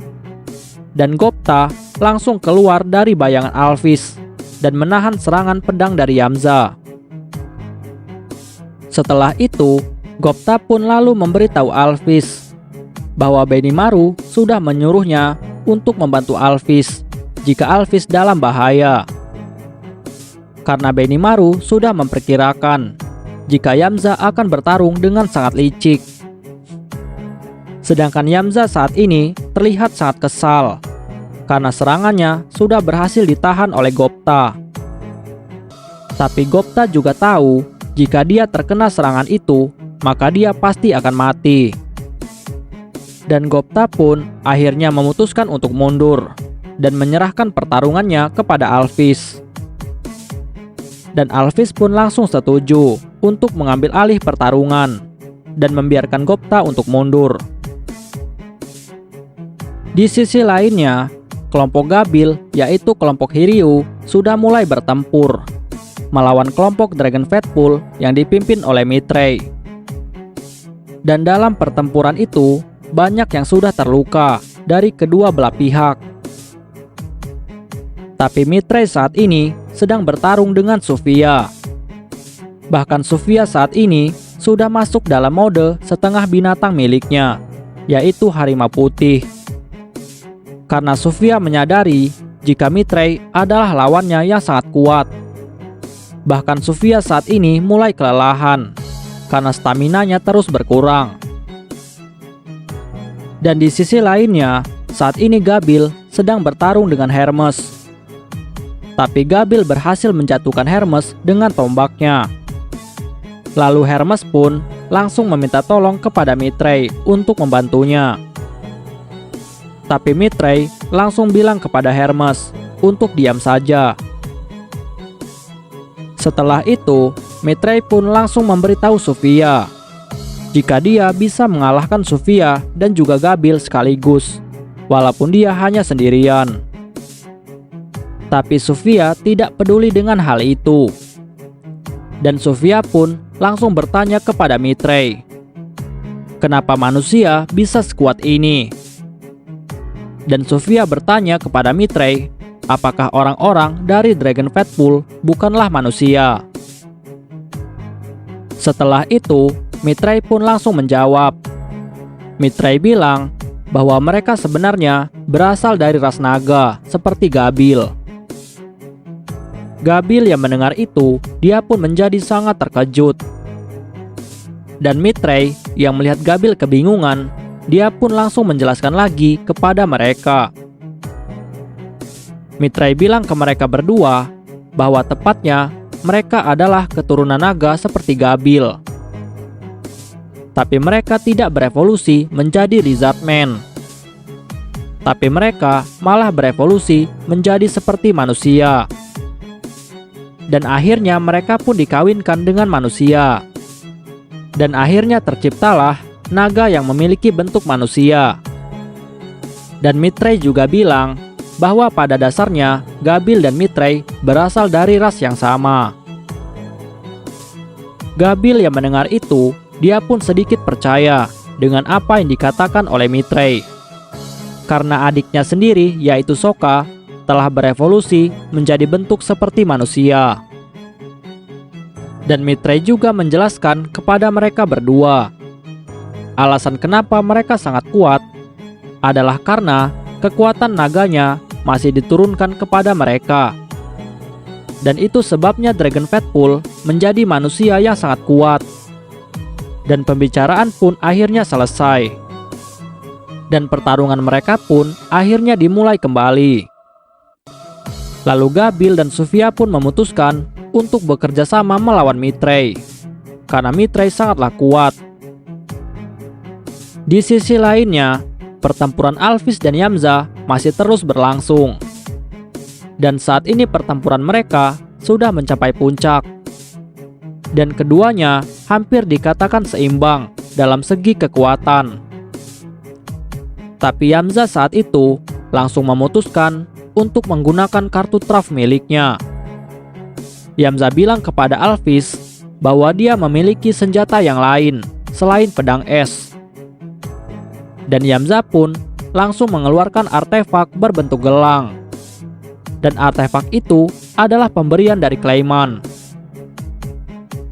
Dan Gupta langsung keluar dari bayangan Alphys dan menahan serangan pedang dari Yamza. Setelah itu, Gupta pun lalu memberitahu Alphys bahwa Benimaru sudah menyuruhnya untuk membantu Alphys jika Alphys dalam bahaya. Karena Benimaru sudah memperkirakan jika Yamza akan bertarung dengan sangat licik. Sedangkan Yamza saat ini terlihat sangat kesal karena serangannya sudah berhasil ditahan oleh Gupta. Tapi Gupta juga tahu jika dia terkena serangan itu, maka dia pasti akan mati. Dan Gupta pun akhirnya memutuskan untuk mundur dan menyerahkan pertarungannya kepada Alphys. Dan Alphys pun langsung setuju untuk mengambil alih pertarungan dan membiarkan Gupta untuk mundur. Di sisi lainnya, kelompok Gabil, yaitu kelompok Hiryu, sudah mulai bertempur melawan kelompok Dragon Fatpool yang dipimpin oleh Mithrei. Dan dalam pertempuran itu, banyak yang sudah terluka dari kedua belah pihak. Tapi Mithrei saat ini sedang bertarung dengan Sofia. Bahkan Sofia saat ini sudah masuk dalam mode setengah binatang miliknya, yaitu harimau putih. Karena Sofia menyadari jika Mithrei adalah lawannya yang sangat kuat. Bahkan Sofia saat ini mulai kelelahan karena staminanya terus berkurang. Dan di sisi lainnya, saat ini Gabil sedang bertarung dengan Hermes. Tapi Gabil berhasil menjatuhkan Hermes dengan tombaknya. Lalu Hermes pun langsung meminta tolong kepada Mithrei untuk membantunya. Tapi Mithrei langsung bilang kepada Hermes untuk diam saja. Setelah itu, Mithrei pun langsung memberitahu Sofia jika dia bisa mengalahkan Sofia dan juga Gabil sekaligus, walaupun dia hanya sendirian. Tapi Sofia tidak peduli dengan hal itu. Dan Sofia pun langsung bertanya kepada Mithrei, kenapa manusia bisa sekuat ini? Dan Sofia bertanya kepada Mithrei, apakah orang-orang dari Dragon Fatpool bukanlah manusia? Setelah itu, Mithrei pun langsung menjawab. Mithrei bilang bahwa mereka sebenarnya berasal dari ras naga seperti Gabil. Gabil yang mendengar itu, dia pun menjadi sangat terkejut. Dan Mithrei yang melihat Gabil kebingungan, dia pun langsung menjelaskan lagi kepada mereka. Mithrei bilang ke mereka berdua bahwa tepatnya mereka adalah keturunan naga seperti Gabil. Tapi mereka tidak berevolusi menjadi lizardman. Tapi mereka malah berevolusi menjadi seperti manusia. Dan akhirnya mereka pun dikawinkan dengan manusia. Dan akhirnya terciptalah naga yang memiliki bentuk manusia. Dan Mithrei juga bilang bahwa pada dasarnya Gabil dan Mithrei berasal dari ras yang sama. Gabil yang mendengar itu, dia pun sedikit percaya dengan apa yang dikatakan oleh Mithrei. Karena adiknya sendiri, yaitu Sokka, telah berevolusi menjadi bentuk seperti manusia. Dan Mithrei juga menjelaskan kepada mereka berdua alasan kenapa mereka sangat kuat adalah karena kekuatan naganya masih diturunkan kepada mereka. Dan itu sebabnya Dragon Fatpool menjadi manusia yang sangat kuat. Dan pembicaraan pun akhirnya selesai. Dan pertarungan mereka pun akhirnya dimulai kembali. Lalu Gabil dan Sufia pun memutuskan untuk bekerja sama melawan Mithrei, karena Mithrei sangatlah kuat. Di sisi lainnya, pertempuran Alphys dan Yamza masih terus berlangsung. Dan saat ini pertempuran mereka sudah mencapai puncak. Dan keduanya hampir dikatakan seimbang dalam segi kekuatan. Tapi Yamza saat itu langsung memutuskan untuk menggunakan kartu truf miliknya. Yamza bilang kepada Alphys bahwa dia memiliki senjata yang lain selain pedang es. Dan Yamza pun langsung mengeluarkan artefak berbentuk gelang. Dan artefak itu adalah pemberian dari Clayman.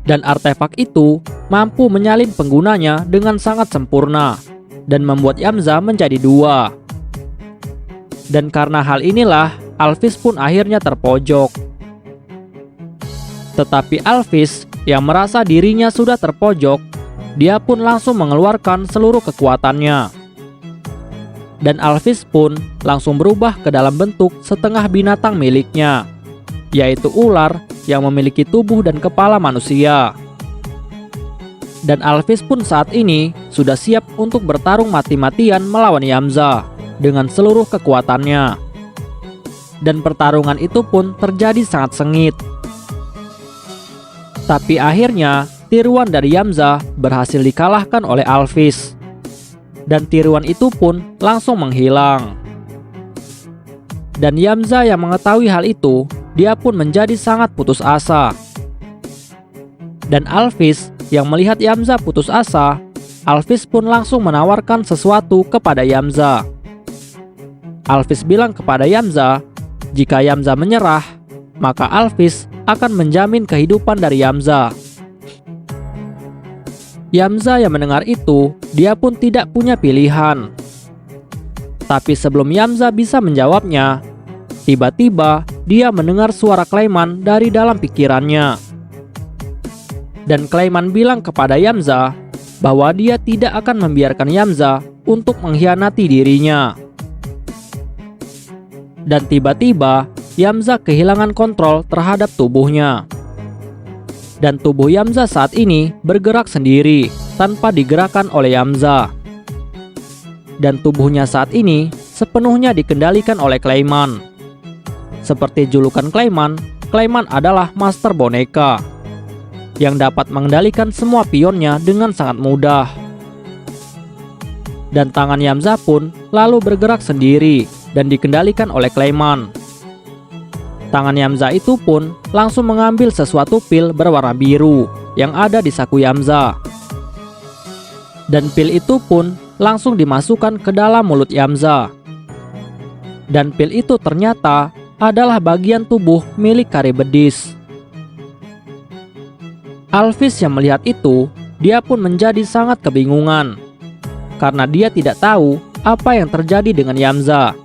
Dan artefak itu mampu menyalin penggunanya dengan sangat sempurna dan membuat Yamza menjadi dua. Dan karena hal inilah, Alphys pun akhirnya terpojok. Tetapi Alphys yang merasa dirinya sudah terpojok, dia pun langsung mengeluarkan seluruh kekuatannya. Dan Alphys pun langsung berubah ke dalam bentuk setengah binatang miliknya, yaitu ular yang memiliki tubuh dan kepala manusia. Dan Alphys pun saat ini sudah siap untuk bertarung mati-matian melawan Yamza dengan seluruh kekuatannya. Dan pertarungan itu pun terjadi sangat sengit. Tapi akhirnya tiruan dari Yamza berhasil dikalahkan oleh Alphys. Dan tiruan itu pun langsung menghilang. Dan Yamza yang mengetahui hal itu, dia pun menjadi sangat putus asa. Dan Alphys yang melihat Yamza putus asa, Alphys pun langsung menawarkan sesuatu kepada Yamza. Alphys bilang kepada Yamza, jika Yamza menyerah, maka Alphys akan menjamin kehidupan dari Yamza. Yamza yang mendengar itu, dia pun tidak punya pilihan. Tapi sebelum Yamza bisa menjawabnya, tiba-tiba dia mendengar suara Clayman dari dalam pikirannya. Dan Clayman bilang kepada Yamza bahwa dia tidak akan membiarkan Yamza untuk mengkhianati dirinya. Dan tiba-tiba Yamza kehilangan kontrol terhadap tubuhnya. Dan tubuh Yamza saat ini bergerak sendiri tanpa digerakkan oleh Yamza. Dan tubuhnya saat ini sepenuhnya dikendalikan oleh Clayman. Seperti julukan Clayman, Clayman adalah master boneka yang dapat mengendalikan semua pionnya dengan sangat mudah. Dan tangan Yamza pun lalu bergerak sendiri dan dikendalikan oleh Clayman. Tangan Yamza itu pun langsung mengambil sesuatu pil berwarna biru yang ada di saku Yamza. Dan pil itu pun langsung dimasukkan ke dalam mulut Yamza. Dan pil itu ternyata adalah bagian tubuh milik Charybdis. Alphys yang melihat itu, dia pun menjadi sangat kebingungan karena dia tidak tahu apa yang terjadi dengan Yamza.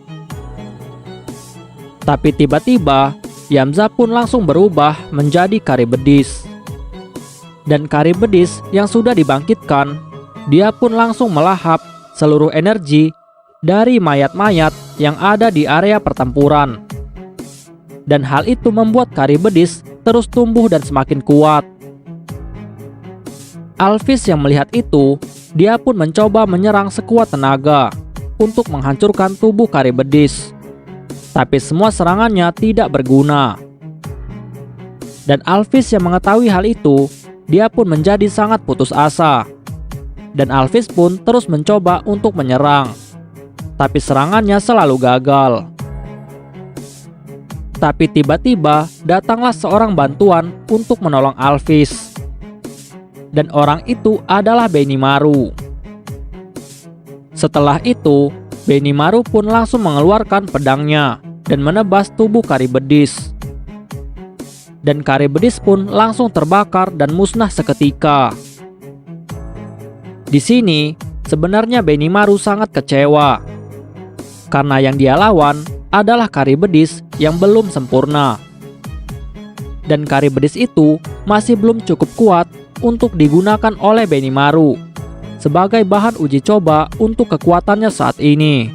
Tapi tiba-tiba Yamza pun langsung berubah menjadi Charybdis. Dan Charybdis yang sudah dibangkitkan, dia pun langsung melahap seluruh energi dari mayat-mayat yang ada di area pertempuran. Dan hal itu membuat Charybdis terus tumbuh dan semakin kuat. Alphys yang melihat itu, dia pun mencoba menyerang sekuat tenaga untuk menghancurkan tubuh Charybdis. Tapi semua serangannya tidak berguna. Dan Alphys yang mengetahui hal itu, dia pun menjadi sangat putus asa. Dan Alphys pun terus mencoba untuk menyerang. Tapi serangannya selalu gagal. Tapi tiba-tiba datanglah seorang bantuan untuk menolong Alphys. Dan orang itu adalah Benimaru. Setelah itu, Benimaru pun langsung mengeluarkan pedangnya dan menebas tubuh Charybdis. Dan Charybdis pun langsung terbakar dan musnah seketika. Di sini, sebenarnya Benimaru sangat kecewa karena yang dia lawan adalah Charybdis yang belum sempurna. Dan Charybdis itu masih belum cukup kuat untuk digunakan oleh Benimaru sebagai bahan uji coba untuk kekuatannya saat ini.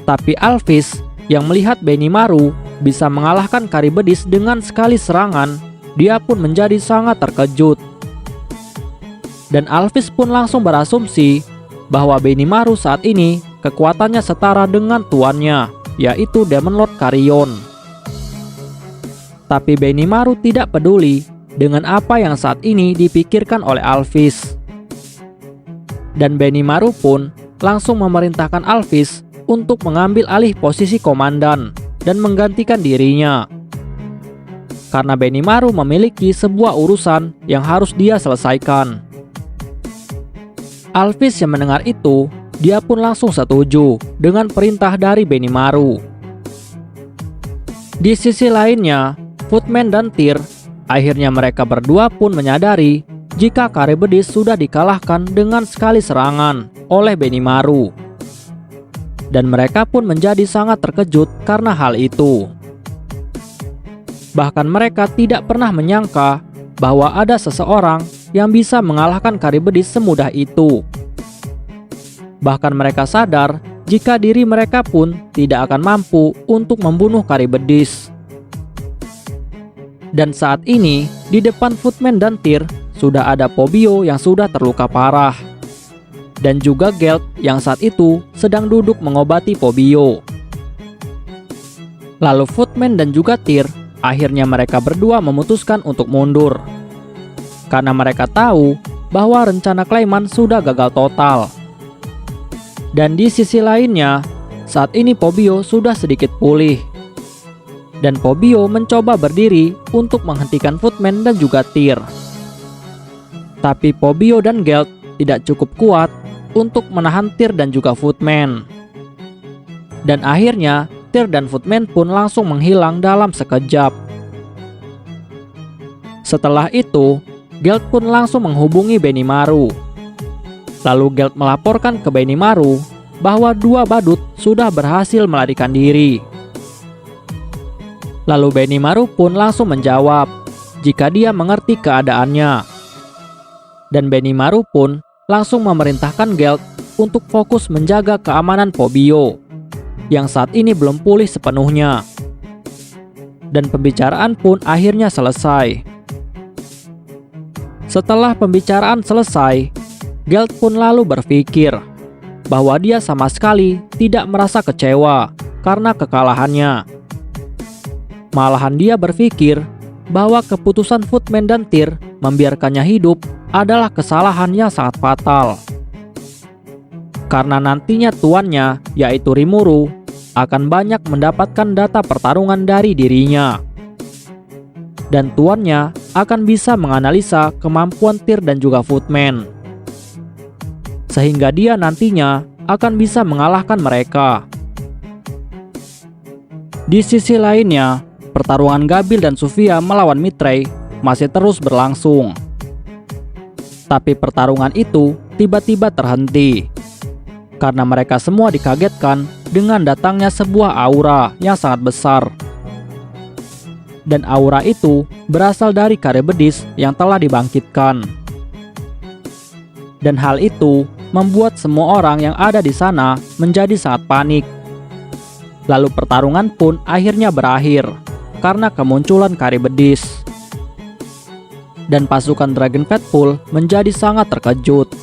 Tapi Alphys yang melihat Benimaru bisa mengalahkan Charybdis dengan sekali serangan, dia pun menjadi sangat terkejut. Dan Alphys pun langsung berasumsi bahwa Benimaru saat ini kekuatannya setara dengan tuannya, yaitu Demon Lord Carrion. Tapi Benimaru tidak peduli dengan apa yang saat ini dipikirkan oleh Alphys. Dan Benimaru pun langsung memerintahkan Alphys untuk mengambil alih posisi komandan dan menggantikan dirinya. Karena Benimaru memiliki sebuah urusan yang harus dia selesaikan. Alphys yang mendengar itu, dia pun langsung setuju dengan perintah dari Benimaru. Di sisi lainnya, Footman dan Tyr, akhirnya mereka berdua pun menyadari jika Charybdis sudah dikalahkan dengan sekali serangan oleh Benimaru. Dan mereka pun menjadi sangat terkejut karena hal itu. Bahkan mereka tidak pernah menyangka bahwa ada seseorang yang bisa mengalahkan Charybdis semudah itu. Bahkan mereka sadar jika diri mereka pun tidak akan mampu untuk membunuh Charybdis. Dan saat ini, di depan Footman dan Tyr sudah ada Pobio yang sudah terluka parah. Dan juga Gelt yang saat itu sedang duduk mengobati Pobio. Lalu Footman dan juga Tyr, akhirnya mereka berdua memutuskan untuk mundur. Karena mereka tahu bahwa rencana Clayman sudah gagal total. Dan di sisi lainnya, saat ini Pobio sudah sedikit pulih. Dan Pobio mencoba berdiri untuk menghentikan Footman dan juga Tyr. Tapi Pobio dan Gelt tidak cukup kuat untuk menahan Tyr dan juga Footman. Dan akhirnya Tyr dan Footman pun langsung menghilang dalam sekejap. Setelah itu, Gelt pun langsung menghubungi Benimaru. Lalu Gelt melaporkan ke Benimaru bahwa dua badut sudah berhasil melarikan diri. Lalu Benimaru pun langsung menjawab jika dia mengerti keadaannya. Dan Benimaru pun langsung memerintahkan Gelt untuk fokus menjaga keamanan Pobio yang saat ini belum pulih sepenuhnya. Dan pembicaraan pun akhirnya selesai. Setelah pembicaraan selesai, Gelt pun lalu berpikir bahwa dia sama sekali tidak merasa kecewa karena kekalahannya. Malahan dia berpikir bahwa keputusan Footman dan Tyr membiarkannya hidup adalah kesalahan yang sangat fatal. Karena nantinya tuannya, yaitu Rimuru, akan banyak mendapatkan data pertarungan dari dirinya. Dan tuannya akan bisa menganalisa kemampuan Tyr dan juga Footman. Sehingga dia nantinya akan bisa mengalahkan mereka. Di sisi lainnya, pertarungan Gabil dan Sufia melawan Mithrei masih terus berlangsung. Tapi pertarungan itu tiba-tiba terhenti karena mereka semua dikagetkan dengan datangnya sebuah aura yang sangat besar. Dan aura itu berasal dari Charybdis yang telah dibangkitkan. Dan hal itu membuat semua orang yang ada di sana menjadi sangat panik. Lalu pertarungan pun akhirnya berakhir karena kemunculan Charybdis. Dan pasukan Dragon Fatful menjadi sangat terkejut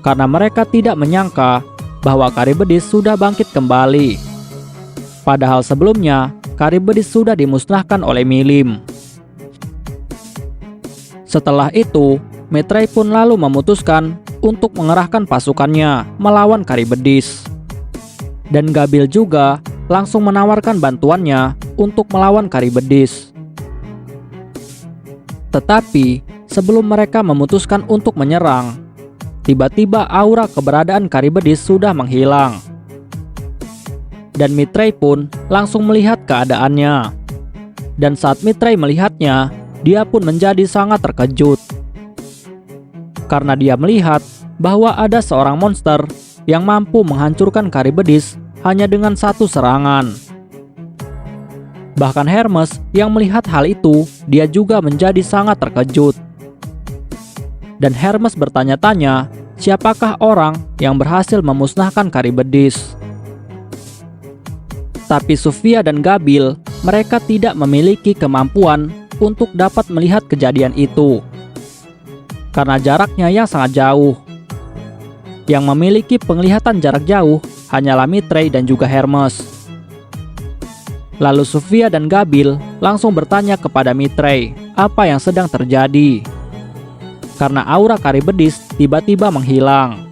karena mereka tidak menyangka bahwa Charybdis sudah bangkit kembali. Padahal sebelumnya Charybdis sudah dimusnahkan oleh Milim. Setelah itu, Mithrei pun lalu memutuskan untuk mengerahkan pasukannya melawan Charybdis. Dan Gabil juga langsung menawarkan bantuannya untuk melawan Charybdis. Tetapi sebelum mereka memutuskan untuk menyerang, tiba-tiba aura keberadaan Charybdis sudah menghilang. Dan Mithrei pun langsung melihat keadaannya. Dan saat Mithrei melihatnya, dia pun menjadi sangat terkejut. Karena dia melihat bahwa ada seorang monster yang mampu menghancurkan Charybdis hanya dengan satu serangan. Bahkan Hermes yang melihat hal itu, dia juga menjadi sangat terkejut. Dan Hermes bertanya-tanya, siapakah orang yang berhasil memusnahkan Charybdis? Tapi Sophia dan Gabil, mereka tidak memiliki kemampuan untuk dapat melihat kejadian itu, karena jaraknya yang sangat jauh. Yang memiliki penglihatan jarak jauh hanyalah Mithrai dan juga Hermes. Lalu Sophia dan Gabil langsung bertanya kepada Mithrai apa yang sedang terjadi, karena aura Charybdis tiba-tiba menghilang.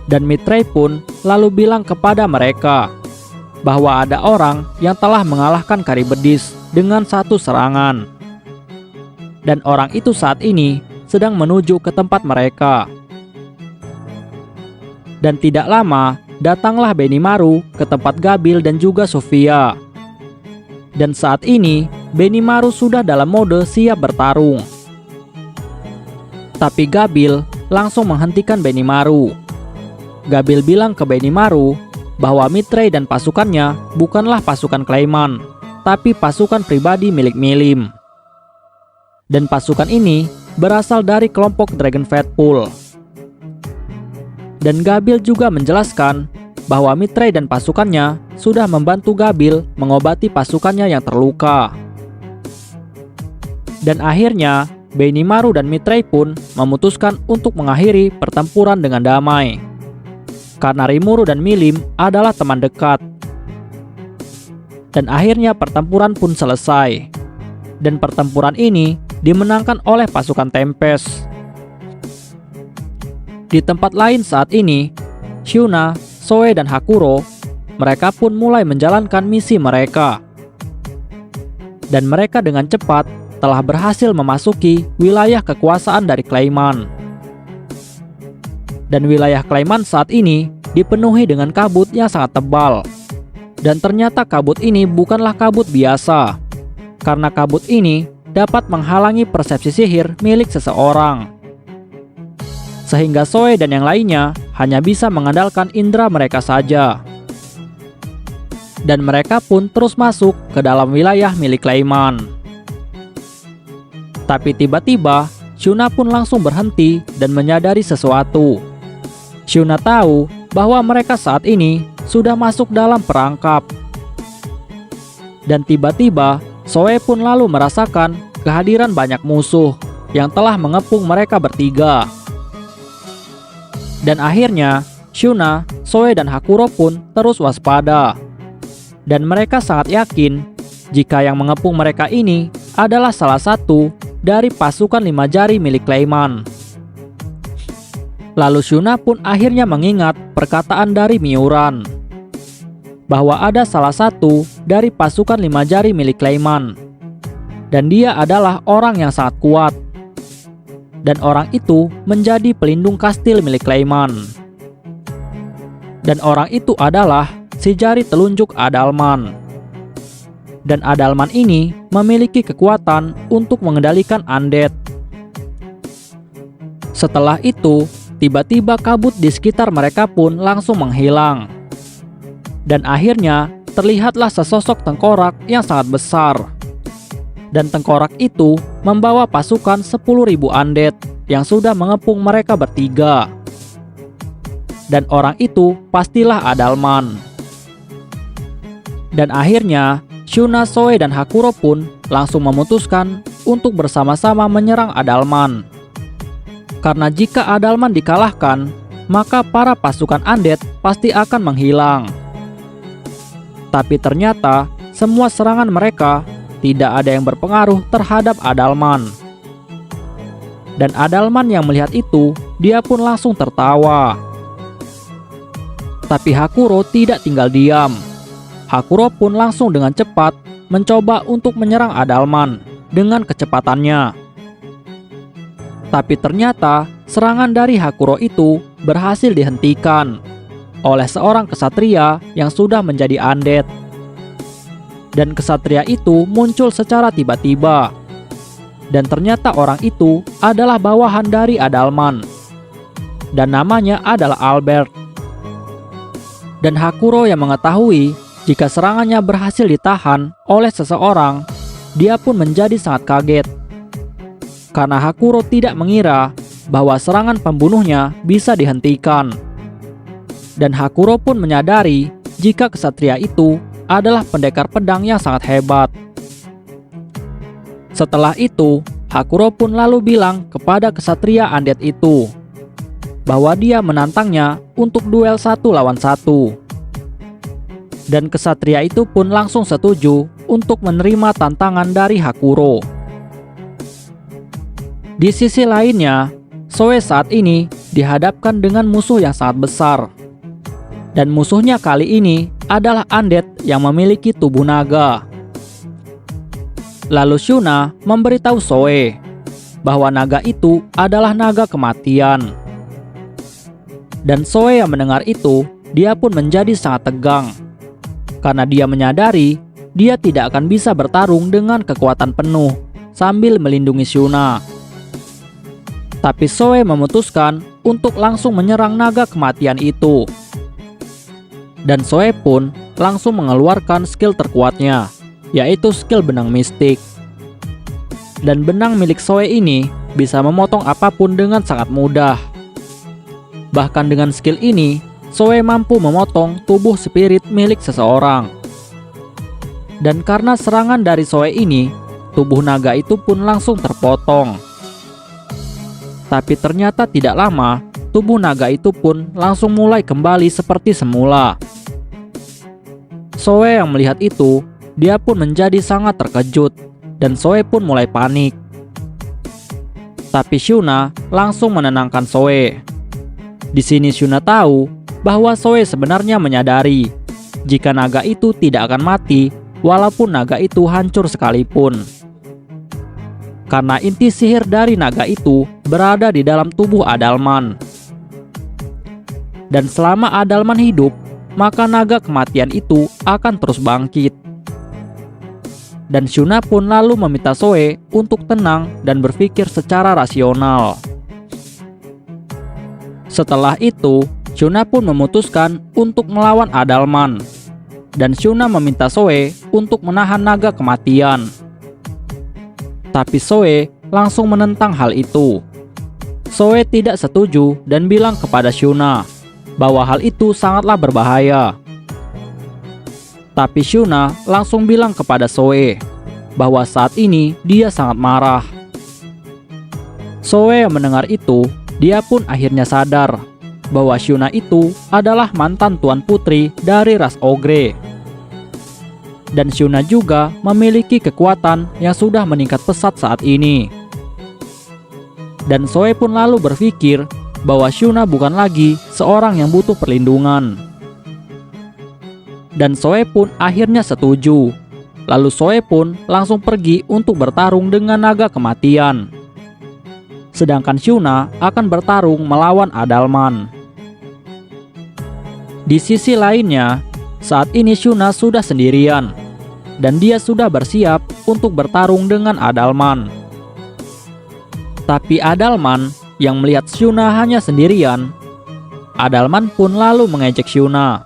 Dan Mithrai pun lalu bilang kepada mereka bahwa ada orang yang telah mengalahkan Charybdis dengan satu serangan. Dan orang itu saat ini sedang menuju ke tempat mereka. Dan tidak lama, datanglah Benimaru ke tempat Gabil dan juga Sophia. Dan saat ini, Benimaru sudah dalam mode siap bertarung. Tapi Gabil langsung menghentikan Benimaru. Gabil bilang ke Benimaru bahwa Mithrai dan pasukannya bukanlah pasukan Clayman, tapi pasukan pribadi milik Milim. Dan pasukan ini berasal dari kelompok Dragon Faithful. Dan Gabil juga menjelaskan bahwa Mithrai dan pasukannya sudah membantu Gabil mengobati pasukannya yang terluka. Dan akhirnya Benimaru dan Mithrai pun memutuskan untuk mengakhiri pertempuran dengan damai, karena Rimuru dan Milim adalah teman dekat. Dan akhirnya pertempuran pun selesai. Dan pertempuran ini dimenangkan oleh pasukan Tempest. Di tempat lain saat ini, Shuna, Zoe dan Hakuro, mereka pun mulai menjalankan misi mereka. Dan mereka dengan cepat telah berhasil memasuki wilayah kekuasaan dari Clayman. Dan wilayah Clayman saat ini dipenuhi dengan kabut yang sangat tebal. Dan ternyata kabut ini bukanlah kabut biasa, karena kabut ini dapat menghalangi persepsi sihir milik seseorang. Sehingga Zoe dan yang lainnya hanya bisa mengandalkan indera mereka saja. Dan mereka pun terus masuk ke dalam wilayah milik Clayman. Tapi tiba-tiba, Shuna pun langsung berhenti dan menyadari sesuatu. Shuna tahu bahwa mereka saat ini sudah masuk dalam perangkap. Dan tiba-tiba, Zoe pun lalu merasakan kehadiran banyak musuh yang telah mengepung mereka bertiga. Dan akhirnya, Shuna, Zoe dan Hakuro pun terus waspada. Dan mereka sangat yakin jika yang mengepung mereka ini adalah salah satu dari pasukan 5 jari milik Clayman. Lalu Shuna pun akhirnya mengingat perkataan dari Miuran, bahwa ada salah satu dari pasukan 5 jari milik Clayman. Dan dia adalah orang yang sangat kuat. Dan orang itu menjadi pelindung kastil milik Clayman. Dan orang itu adalah si jari telunjuk Adalman. Dan Adalman ini memiliki kekuatan untuk mengendalikan undead. Setelah itu, tiba-tiba kabut di sekitar mereka pun langsung menghilang. Dan akhirnya terlihatlah sesosok tengkorak yang sangat besar. Dan tengkorak itu membawa pasukan 10.000 undead yang sudah mengepung mereka bertiga. Dan orang itu pastilah Adalman. Dan akhirnya Shuna, Zoe dan Hakuro pun langsung memutuskan untuk bersama-sama menyerang Adalman. Karena jika Adalman dikalahkan, maka para pasukan undead pasti akan menghilang. Tapi ternyata semua serangan mereka tidak ada yang berpengaruh terhadap Adalman. Dan Adalman yang melihat itu, dia pun langsung tertawa. Tapi Hakuro tidak tinggal diam. Hakuro pun langsung dengan cepat mencoba untuk menyerang Adalman dengan kecepatannya. Tapi ternyata serangan dari Hakuro itu berhasil dihentikan oleh seorang kesatria yang sudah menjadi undead. Dan kesatria itu muncul secara tiba-tiba. Dan ternyata orang itu adalah bawahan dari Adalman. Dan namanya adalah Albert. Dan Hakuro yang mengetahui jika serangannya berhasil ditahan oleh seseorang, dia pun menjadi sangat kaget. Karena Hakuro tidak mengira bahwa serangan pembunuhnya bisa dihentikan. Dan Hakuro pun menyadari jika kesatria itu adalah pendekar pedang yang sangat hebat. Setelah itu, Hakuro pun lalu bilang kepada kesatria undead itu bahwa dia menantangnya untuk duel 1 lawan 1. Dan kesatria itu pun langsung setuju untuk menerima tantangan dari Hakuro. Di sisi lainnya, Soe saat ini dihadapkan dengan musuh yang sangat besar. Dan musuhnya kali ini adalah undead yang memiliki tubuh naga. Lalu Shuna memberitahu Soe bahwa naga itu adalah naga kematian. Dan Soe yang mendengar itu, dia pun menjadi sangat tegang. Karena dia menyadari dia tidak akan bisa bertarung dengan kekuatan penuh sambil melindungi Shuna. Tapi Soe memutuskan untuk langsung menyerang naga kematian itu. Dan Soe pun langsung mengeluarkan skill terkuatnya, yaitu skill benang mistik. Dan benang milik Soe ini bisa memotong apapun dengan sangat mudah. Bahkan dengan skill ini, Soe mampu memotong tubuh spirit milik seseorang. Dan karena serangan dari Soe ini, tubuh naga itu pun langsung terpotong. Tapi ternyata tidak lama, tubuh naga itu pun langsung mulai kembali seperti semula. Soe yang melihat itu, dia pun menjadi sangat terkejut, dan Soe pun mulai panik. Tapi Shuna langsung menenangkan Soe. Di sini Shuna tahu bahwa Soe sebenarnya menyadari jika naga itu tidak akan mati walaupun naga itu hancur sekalipun. Karena inti sihir dari naga itu berada di dalam tubuh Adalman. Dan selama Adalman hidup, maka naga kematian itu akan terus bangkit. Dan Shuna pun lalu meminta Soe untuk tenang dan berpikir secara rasional. Setelah itu, Shuna pun memutuskan untuk melawan Adalman. Dan Shuna meminta Soe untuk menahan naga kematian. Tapi Soe langsung menentang hal itu. Soe tidak setuju dan bilang kepada Shuna bahwa hal itu sangatlah berbahaya. Tapi Shuna langsung bilang kepada Soe bahwa saat ini dia sangat marah. Soe yang mendengar itu, dia pun akhirnya sadar bahwa Shuna itu adalah mantan tuan putri dari ras Ogre. Dan Shuna juga memiliki kekuatan yang sudah meningkat pesat saat ini. Dan Soe pun lalu berpikir bahwa Shuna bukan lagi seorang yang butuh perlindungan. Dan Soe pun akhirnya setuju. Lalu Soe pun langsung pergi untuk bertarung dengan naga kematian. Sedangkan Shuna akan bertarung melawan Adalman. Di sisi lainnya, saat ini Shuna sudah sendirian. Dan dia sudah bersiap untuk bertarung dengan Adalman. Tapi Adalman yang melihat Shuna hanya sendirian, Adalman pun lalu mengejek Shuna.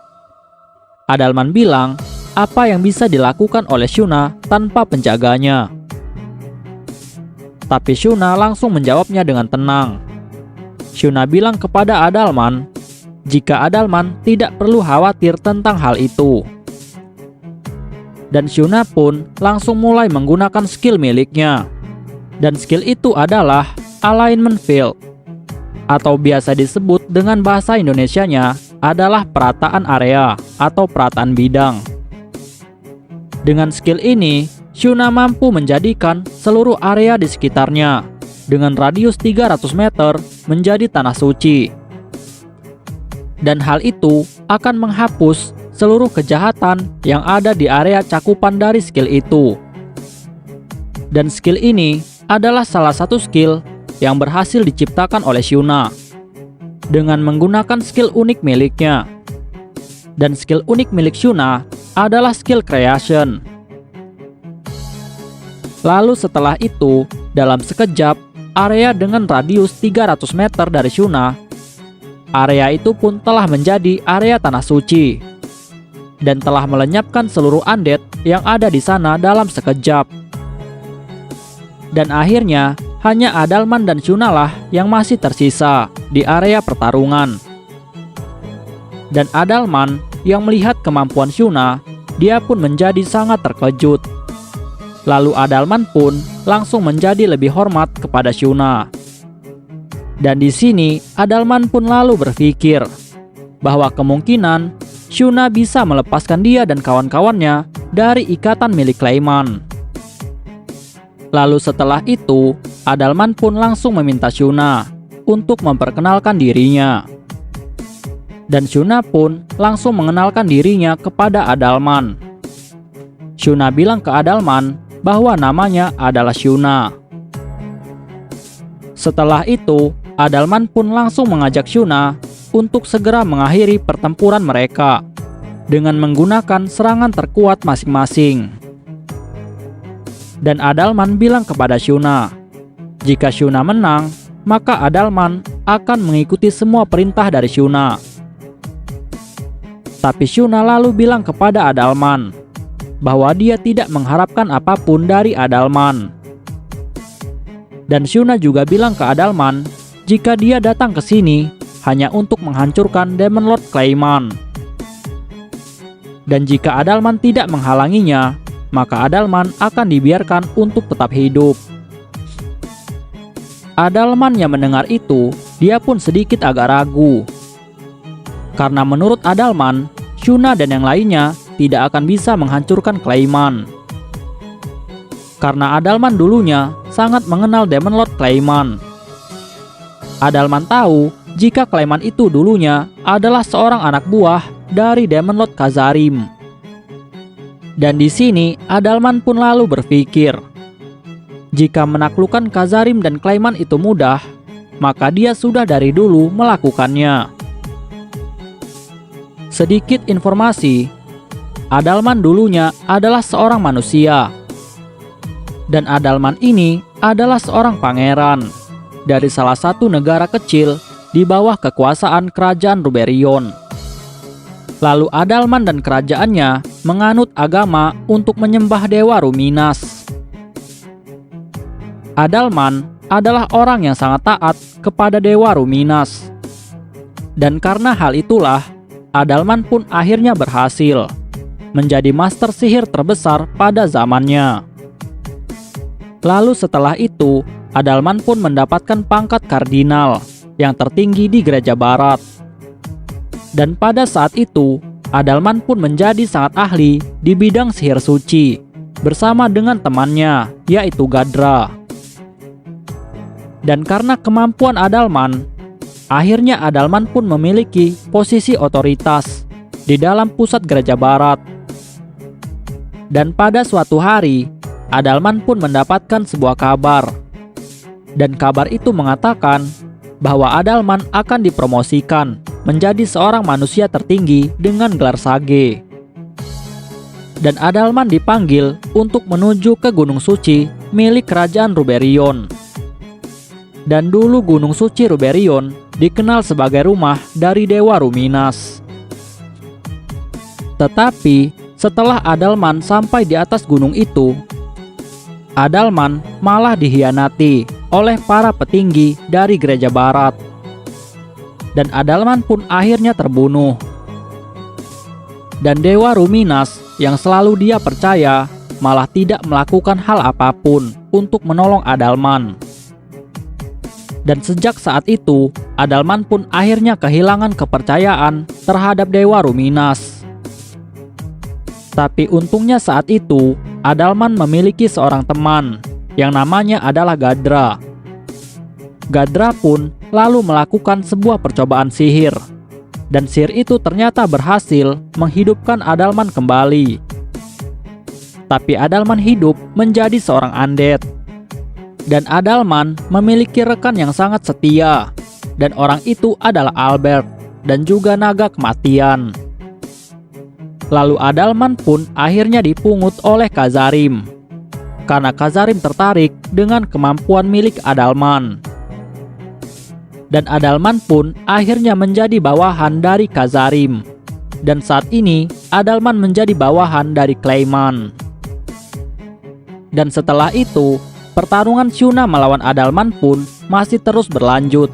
Adalman bilang apa yang bisa dilakukan oleh Shuna tanpa penjaganya. Tapi Shuna langsung menjawabnya dengan tenang. Shuna bilang kepada Adalman jika Adalman tidak perlu khawatir tentang hal itu. Dan Shuna pun langsung mulai menggunakan skill miliknya. Dan skill itu adalah Alignment Field, atau biasa disebut dengan bahasa Indonesianya adalah perataan area atau perataan bidang. Dengan skill ini, Shuna mampu menjadikan seluruh area di sekitarnya dengan radius 300 meter menjadi tanah suci. Dan hal itu akan menghapus seluruh kejahatan yang ada di area cakupan dari skill itu. Dan skill ini adalah salah satu skill yang berhasil diciptakan oleh Shuna dengan menggunakan skill unik miliknya. Dan skill unik milik Shuna adalah skill creation. Lalu setelah itu, dalam sekejap, area dengan radius 300 meter dari Shuna, area itu pun telah menjadi area tanah suci dan telah melenyapkan seluruh undead yang ada di sana dalam sekejap. Dan akhirnya, hanya Adalman dan Shuna lah yang masih tersisa di area pertarungan. Dan Adalman yang melihat kemampuan Shuna, dia pun menjadi sangat terkejut. Lalu Adalman pun langsung menjadi lebih hormat kepada Shuna. Dan di sini Adalman pun lalu berpikir bahwa kemungkinan Shuna bisa melepaskan dia dan kawan-kawannya dari ikatan milik Clayman. Lalu setelah itu, Adalman pun langsung meminta Shuna untuk memperkenalkan dirinya. Dan Shuna pun langsung mengenalkan dirinya kepada Adalman. Shuna bilang ke Adalman bahwa namanya adalah Shuna. Setelah itu, Adalman pun langsung mengajak Shuna untuk segera mengakhiri pertempuran mereka dengan menggunakan serangan terkuat masing-masing. Dan Adalman bilang kepada Shuna, jika Shuna menang, maka Adalman akan mengikuti semua perintah dari Shuna. Tapi Shuna lalu bilang kepada Adalman bahwa dia tidak mengharapkan apapun dari Adalman. Dan Shuna juga bilang ke Adalman jika dia datang ke sini hanya untuk menghancurkan Demon Lord Clayman. Dan jika Adalman tidak menghalanginya, maka Adalman akan dibiarkan untuk tetap hidup. Adalman yang mendengar itu, dia pun sedikit agak ragu. Karena menurut Adalman, Shuna dan yang lainnya tidak akan bisa menghancurkan Clayman. Karena Adalman dulunya sangat mengenal Demon Lord Clayman. Adalman tahu jika Clayman itu dulunya adalah seorang anak buah dari Demon Lord Khazarim. Dan di sini Adalman pun lalu berpikir, jika menaklukkan Khazarim dan Clayman itu mudah, maka dia sudah dari dulu melakukannya. Sedikit informasi, Adalman dulunya adalah seorang manusia. Dan Adalman ini adalah seorang pangeran dari salah satu negara kecil di bawah kekuasaan kerajaan Ruberion. Lalu Adalman dan kerajaannya menganut agama untuk menyembah dewa Ruminas. Adalman adalah orang yang sangat taat kepada dewa Ruminas. Dan karena hal itulah, Adalman pun akhirnya berhasil menjadi master sihir terbesar pada zamannya. Lalu setelah itu, Adalman pun mendapatkan pangkat kardinal yang tertinggi di Gereja Barat. Dan pada saat itu, Adalman pun menjadi sangat ahli di bidang sihir suci bersama dengan temannya, yaitu Gadra. Dan karena kemampuan Adalman, akhirnya Adalman pun memiliki posisi otoritas di dalam pusat Gereja Barat. Dan pada suatu hari, Adalman pun mendapatkan sebuah kabar. Dan kabar itu mengatakan bahwa Adalman akan dipromosikan menjadi seorang manusia tertinggi dengan gelar Sage. Dan Adalman dipanggil untuk menuju ke Gunung Suci milik Kerajaan Ruberion. Dan dulu Gunung Suci Ruberion dikenal sebagai rumah dari Dewa Ruminas. Tetapi setelah Adalman sampai di atas gunung itu, Adalman malah dihianati oleh para petinggi dari Gereja Barat. Dan Adalman pun akhirnya terbunuh. Dan Dewa Ruminas yang selalu dia percaya malah tidak melakukan hal apapun untuk menolong Adalman. Dan sejak saat itu, Adalman pun akhirnya kehilangan kepercayaan terhadap Dewa Ruminas. Tapi untungnya saat itu, Adalman memiliki seorang teman yang namanya adalah Gadra. Gadra pun lalu melakukan sebuah percobaan sihir. Dan sihir itu ternyata berhasil menghidupkan Adalman kembali. Tapi Adalman hidup menjadi seorang undead. Dan Adalman memiliki rekan yang sangat setia. Dan orang itu adalah Albert dan juga naga kematian. Lalu Adalman pun akhirnya dipungut oleh Khazarim. Karena Khazarim tertarik dengan kemampuan milik Adalman. Dan Adalman pun akhirnya menjadi bawahan dari Khazarim. Dan saat ini Adalman menjadi bawahan dari Clayman. Dan setelah itu, pertarungan Shuna melawan Adalman pun masih terus berlanjut.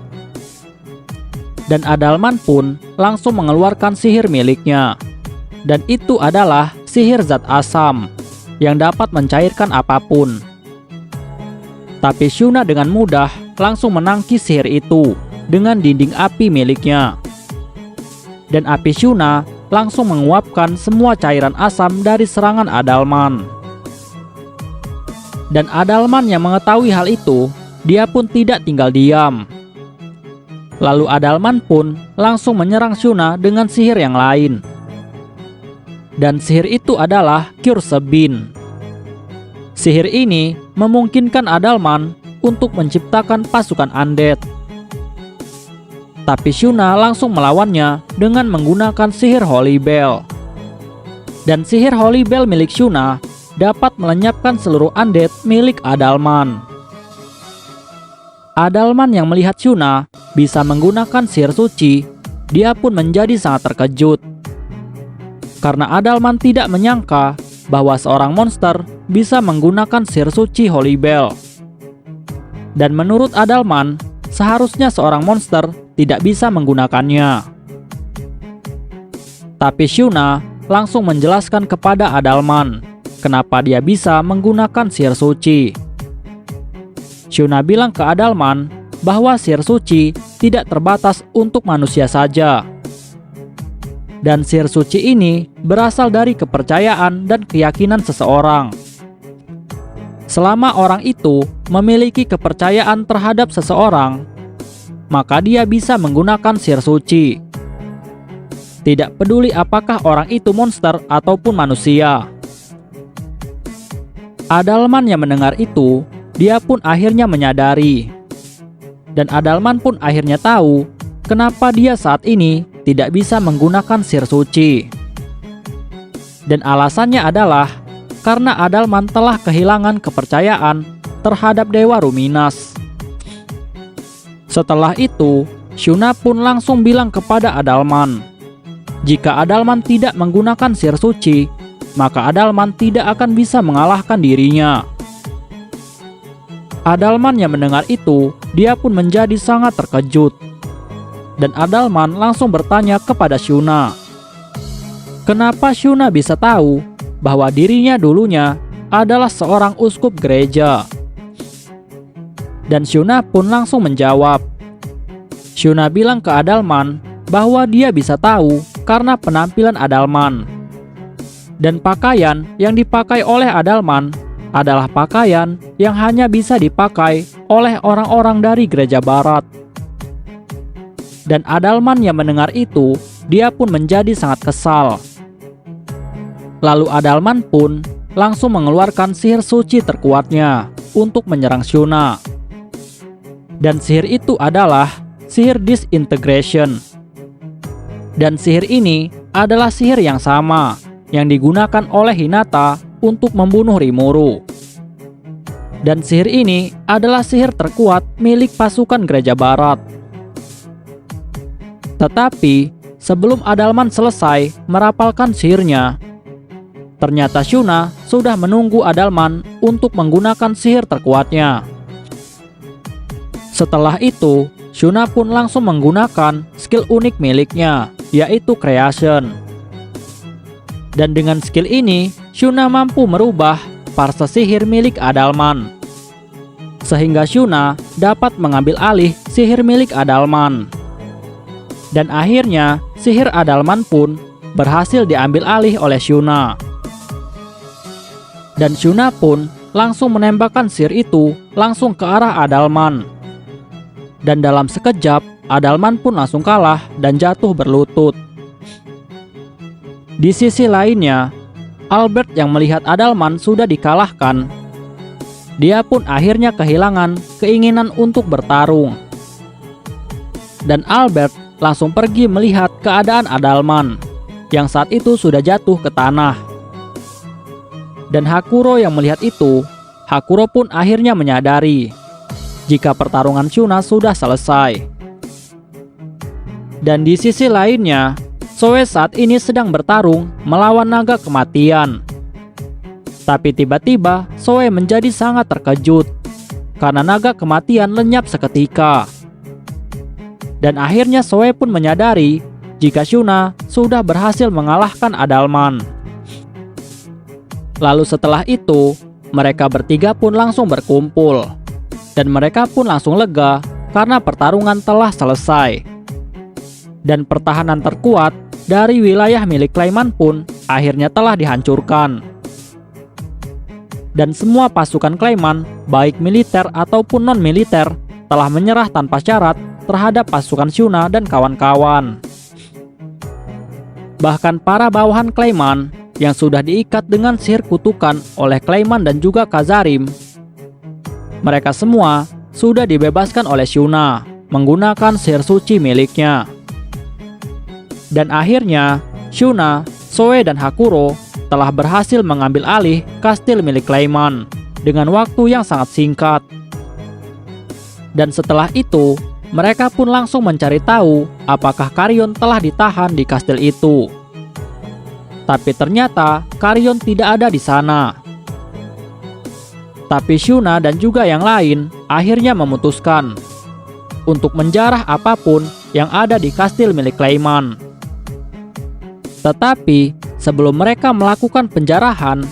Dan Adalman pun langsung mengeluarkan sihir miliknya Dan itu adalah sihir zat asam yang dapat mencairkan apapun. Tapi Shuna dengan mudah langsung menangkis sihir itu dengan dinding api miliknya. Dan api Shuna langsung menguapkan semua cairan asam dari serangan Adalman. Dan Adalman yang mengetahui hal itu, dia pun tidak tinggal diam. Lalu Adalman pun langsung menyerang Shuna dengan sihir yang lain. Dan sihir itu adalah Curse Bean. Sihir ini memungkinkan Adalman untuk menciptakan pasukan undead. Tapi Shuna langsung melawannya dengan menggunakan sihir Holy Bell. Dan sihir Holy Bell milik Shuna dapat melenyapkan seluruh undead milik Adalman. Adalman yang melihat Shuna bisa menggunakan sihir suci, dia pun menjadi sangat terkejut. Karena Adalman tidak menyangka bahwa seorang monster bisa menggunakan sihir suci Holy Bell. Dan menurut Adalman, seharusnya seorang monster tidak bisa menggunakannya. Tapi Shuna langsung menjelaskan kepada Adalman kenapa dia bisa menggunakan sihir suci. Shuna bilang ke Adalman bahwa sihir suci tidak terbatas untuk manusia saja. Dan sihir suci ini berasal dari kepercayaan dan keyakinan seseorang. Selama orang itu memiliki kepercayaan terhadap seseorang, maka dia bisa menggunakan sihir suci. Tidak peduli apakah orang itu monster ataupun manusia. Adalman yang mendengar itu, dia pun akhirnya menyadari. Dan Adalman pun akhirnya tahu kenapa dia saat ini tidak bisa menggunakan sihir suci. Dan alasannya adalah karena Adalman telah kehilangan kepercayaan terhadap Dewa Ruminas. Setelah itu, Shuna pun langsung bilang kepada Adalman, jika Adalman tidak menggunakan sihir suci, maka Adalman tidak akan bisa mengalahkan dirinya. Adalman yang mendengar itu, dia pun menjadi sangat terkejut. Dan Adalman langsung bertanya kepada Shuna, kenapa Shuna bisa tahu bahwa dirinya dulunya adalah seorang uskup gereja? Dan Shuna pun langsung menjawab. Shuna bilang ke Adalman bahwa dia bisa tahu karena penampilan Adalman. Dan pakaian yang dipakai oleh Adalman adalah pakaian yang hanya bisa dipakai oleh orang-orang dari gereja barat. Dan Adalman yang mendengar itu, dia pun menjadi sangat kesal. Lalu Adalman pun langsung mengeluarkan sihir suci terkuatnya untuk menyerang Shuna. Dan sihir itu adalah sihir Disintegration. Dan sihir ini adalah sihir yang sama yang digunakan oleh Hinata untuk membunuh Rimuru. Dan sihir ini adalah sihir terkuat milik pasukan gereja barat. Tetapi sebelum Adalman selesai merapalkan sihirnya, ternyata Shuna sudah menunggu Adalman untuk menggunakan sihir terkuatnya. Setelah itu, Shuna pun langsung menggunakan skill unik miliknya, yaitu Creation. Dan dengan skill ini, Shuna mampu merubah parse sihir milik Adalman, sehingga Shuna dapat mengambil alih sihir milik Adalman. Dan akhirnya, sihir Adalman pun berhasil diambil alih oleh Shuna. Dan Shuna pun langsung menembakkan sihir itu langsung ke arah Adalman. Dan dalam sekejap, Adalman pun langsung kalah dan jatuh berlutut. Di sisi lainnya, Albert yang melihat Adalman sudah dikalahkan, dia pun akhirnya kehilangan keinginan untuk bertarung. Dan Albert langsung pergi melihat keadaan Adalman yang saat itu sudah jatuh ke tanah. Dan Hakuro yang melihat itu, Hakuro pun akhirnya menyadari jika pertarungan Shuna sudah selesai. Dan di sisi lainnya, Zoe saat ini sedang bertarung melawan naga kematian. Tapi tiba-tiba Zoe menjadi sangat terkejut karena naga kematian lenyap seketika. Dan akhirnya Zoe pun menyadari jika Shuna sudah berhasil mengalahkan Adalman. Lalu setelah itu, mereka bertiga pun langsung berkumpul. Dan mereka pun langsung lega karena pertarungan telah selesai. Dan pertahanan terkuat dari wilayah milik Clayman pun akhirnya telah dihancurkan. Dan semua pasukan Clayman, baik militer ataupun non-militer, telah menyerah tanpa syarat terhadap pasukan Shuna dan kawan-kawan. Bahkan para bawahan Clayman yang sudah diikat dengan sihir kutukan oleh Clayman dan juga Khazarim, mereka semua sudah dibebaskan oleh Shuna menggunakan sihir suci miliknya. Dan akhirnya, Shuna, Zoe, dan Hakuro telah berhasil mengambil alih kastil milik Clayman dengan waktu yang sangat singkat. Dan setelah itu, mereka pun langsung mencari tahu apakah Carrion telah ditahan di kastil itu. Tapi ternyata Carrion tidak ada di sana. Tapi Shuna dan juga yang lain akhirnya memutuskan untuk menjarah apapun yang ada di kastil milik Clayman. Tetapi sebelum mereka melakukan penjarahan,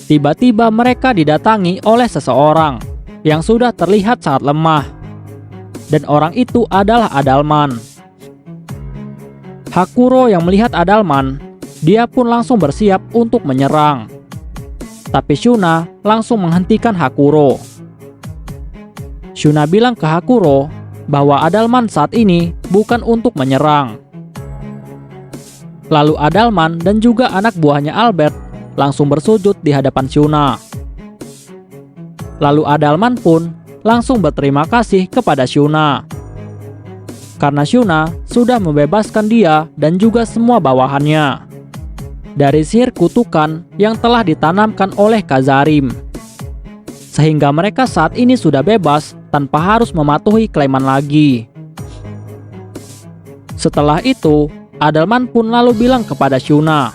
tiba-tiba mereka didatangi oleh seseorang yang sudah terlihat sangat lemah. Dan orang itu adalah Adalman. Hakuro yang melihat Adalman, dia pun langsung bersiap untuk menyerang. Tapi Shuna langsung menghentikan Hakuro. Shuna bilang ke Hakuro bahwa Adalman saat ini bukan untuk menyerang. Lalu Adalman dan juga anak buahnya Albert langsung bersujud di hadapan Shuna. Lalu Adalman pun langsung berterima kasih kepada Shuna. Karena Shuna sudah membebaskan dia dan juga semua bawahannya dari sihir kutukan yang telah ditanamkan oleh Khazarim. Sehingga mereka saat ini sudah bebas tanpa harus mematuhi Clayman lagi. Setelah itu, Adalman pun lalu bilang kepada Shuna.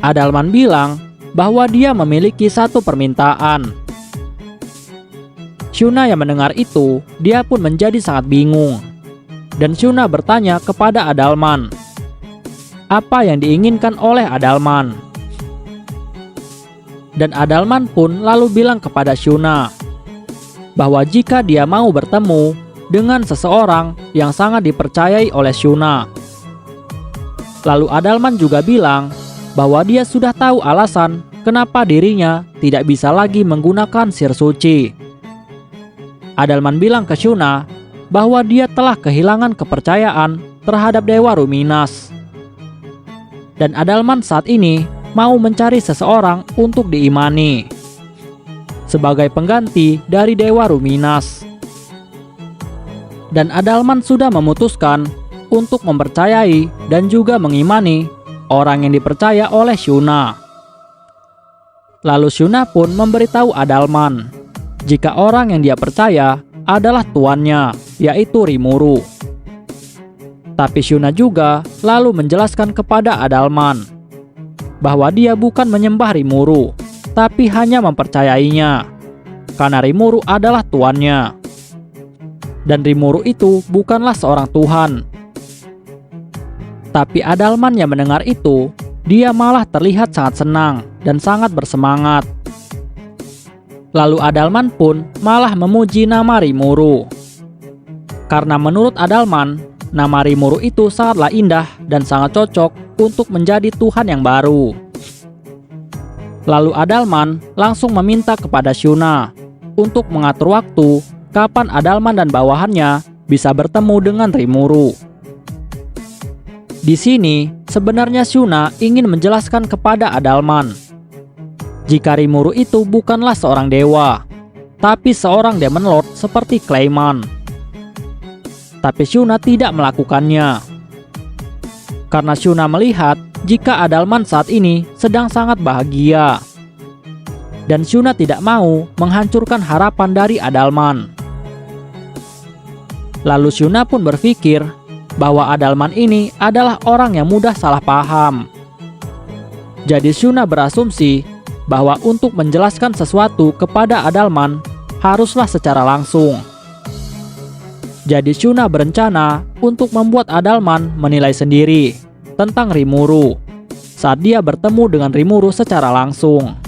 Adalman bilang bahwa dia memiliki satu permintaan. Shuna yang mendengar itu, dia pun menjadi sangat bingung. Dan Shuna bertanya kepada Adalman, apa yang diinginkan oleh Adalman. Dan Adalman pun lalu bilang kepada Shuna bahwa jika dia mau bertemu dengan seseorang yang sangat dipercayai oleh Shuna. Lalu Adalman juga bilang bahwa dia sudah tahu alasan kenapa dirinya tidak bisa lagi menggunakan sihir suci. Adalman bilang ke Shuna bahwa dia telah kehilangan kepercayaan terhadap Dewa Ruminas. Dan Adalman saat ini mau mencari seseorang untuk diimani sebagai pengganti dari Dewa Ruminas. Dan Adalman sudah memutuskan untuk mempercayai dan juga mengimani orang yang dipercaya oleh Shuna. Lalu Shuna pun memberitahu Adalman jika orang yang dia percaya adalah tuannya, yaitu Rimuru. Tapi Shuna juga lalu menjelaskan kepada Adalman bahwa dia bukan menyembah Rimuru, tapi hanya mempercayainya, karena Rimuru adalah tuannya. Dan Rimuru itu bukanlah seorang Tuhan. Tapi Adalman yang mendengar itu, dia malah terlihat sangat senang dan sangat bersemangat. Lalu Adalman pun malah memuji nama Rimuru. Karena menurut Adalman, nama Rimuru itu sangatlah indah dan sangat cocok untuk menjadi Tuhan yang baru. Lalu Adalman langsung meminta kepada Shuna untuk mengatur waktu kapan Adalman dan bawahannya bisa bertemu dengan Rimuru. Di sini, sebenarnya Shuna ingin menjelaskan kepada Adalman jika Rimuru itu bukanlah seorang dewa, tapi seorang Demon Lord seperti Clayman. Tapi Shuna tidak melakukannya. Karena Shuna melihat jika Adalman saat ini sedang sangat bahagia. Dan Shuna tidak mau menghancurkan harapan dari Adalman. Lalu Shuna pun berpikir bahwa Adalman ini adalah orang yang mudah salah paham. Jadi Shuna berasumsi bahwa untuk menjelaskan sesuatu kepada Adalman haruslah secara langsung. Jadi Shuna berencana untuk membuat Adalman menilai sendiri tentang Rimuru saat dia bertemu dengan Rimuru secara langsung.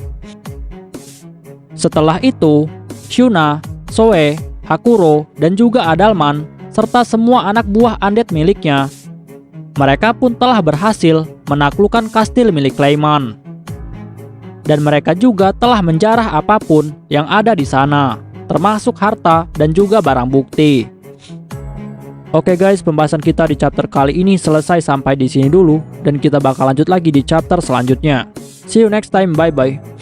Setelah itu, Shuna, Zoe, Hakuro, dan juga Adalman serta semua anak buah undead miliknya, mereka pun telah berhasil menaklukkan kastil milik Clayman. Dan mereka juga telah menjarah apapun yang ada di sana, termasuk harta dan juga barang bukti. Oke guys, pembahasan kita di chapter kali ini selesai sampai di sini dulu, dan kita bakal lanjut lagi di chapter selanjutnya. See you next time, bye bye.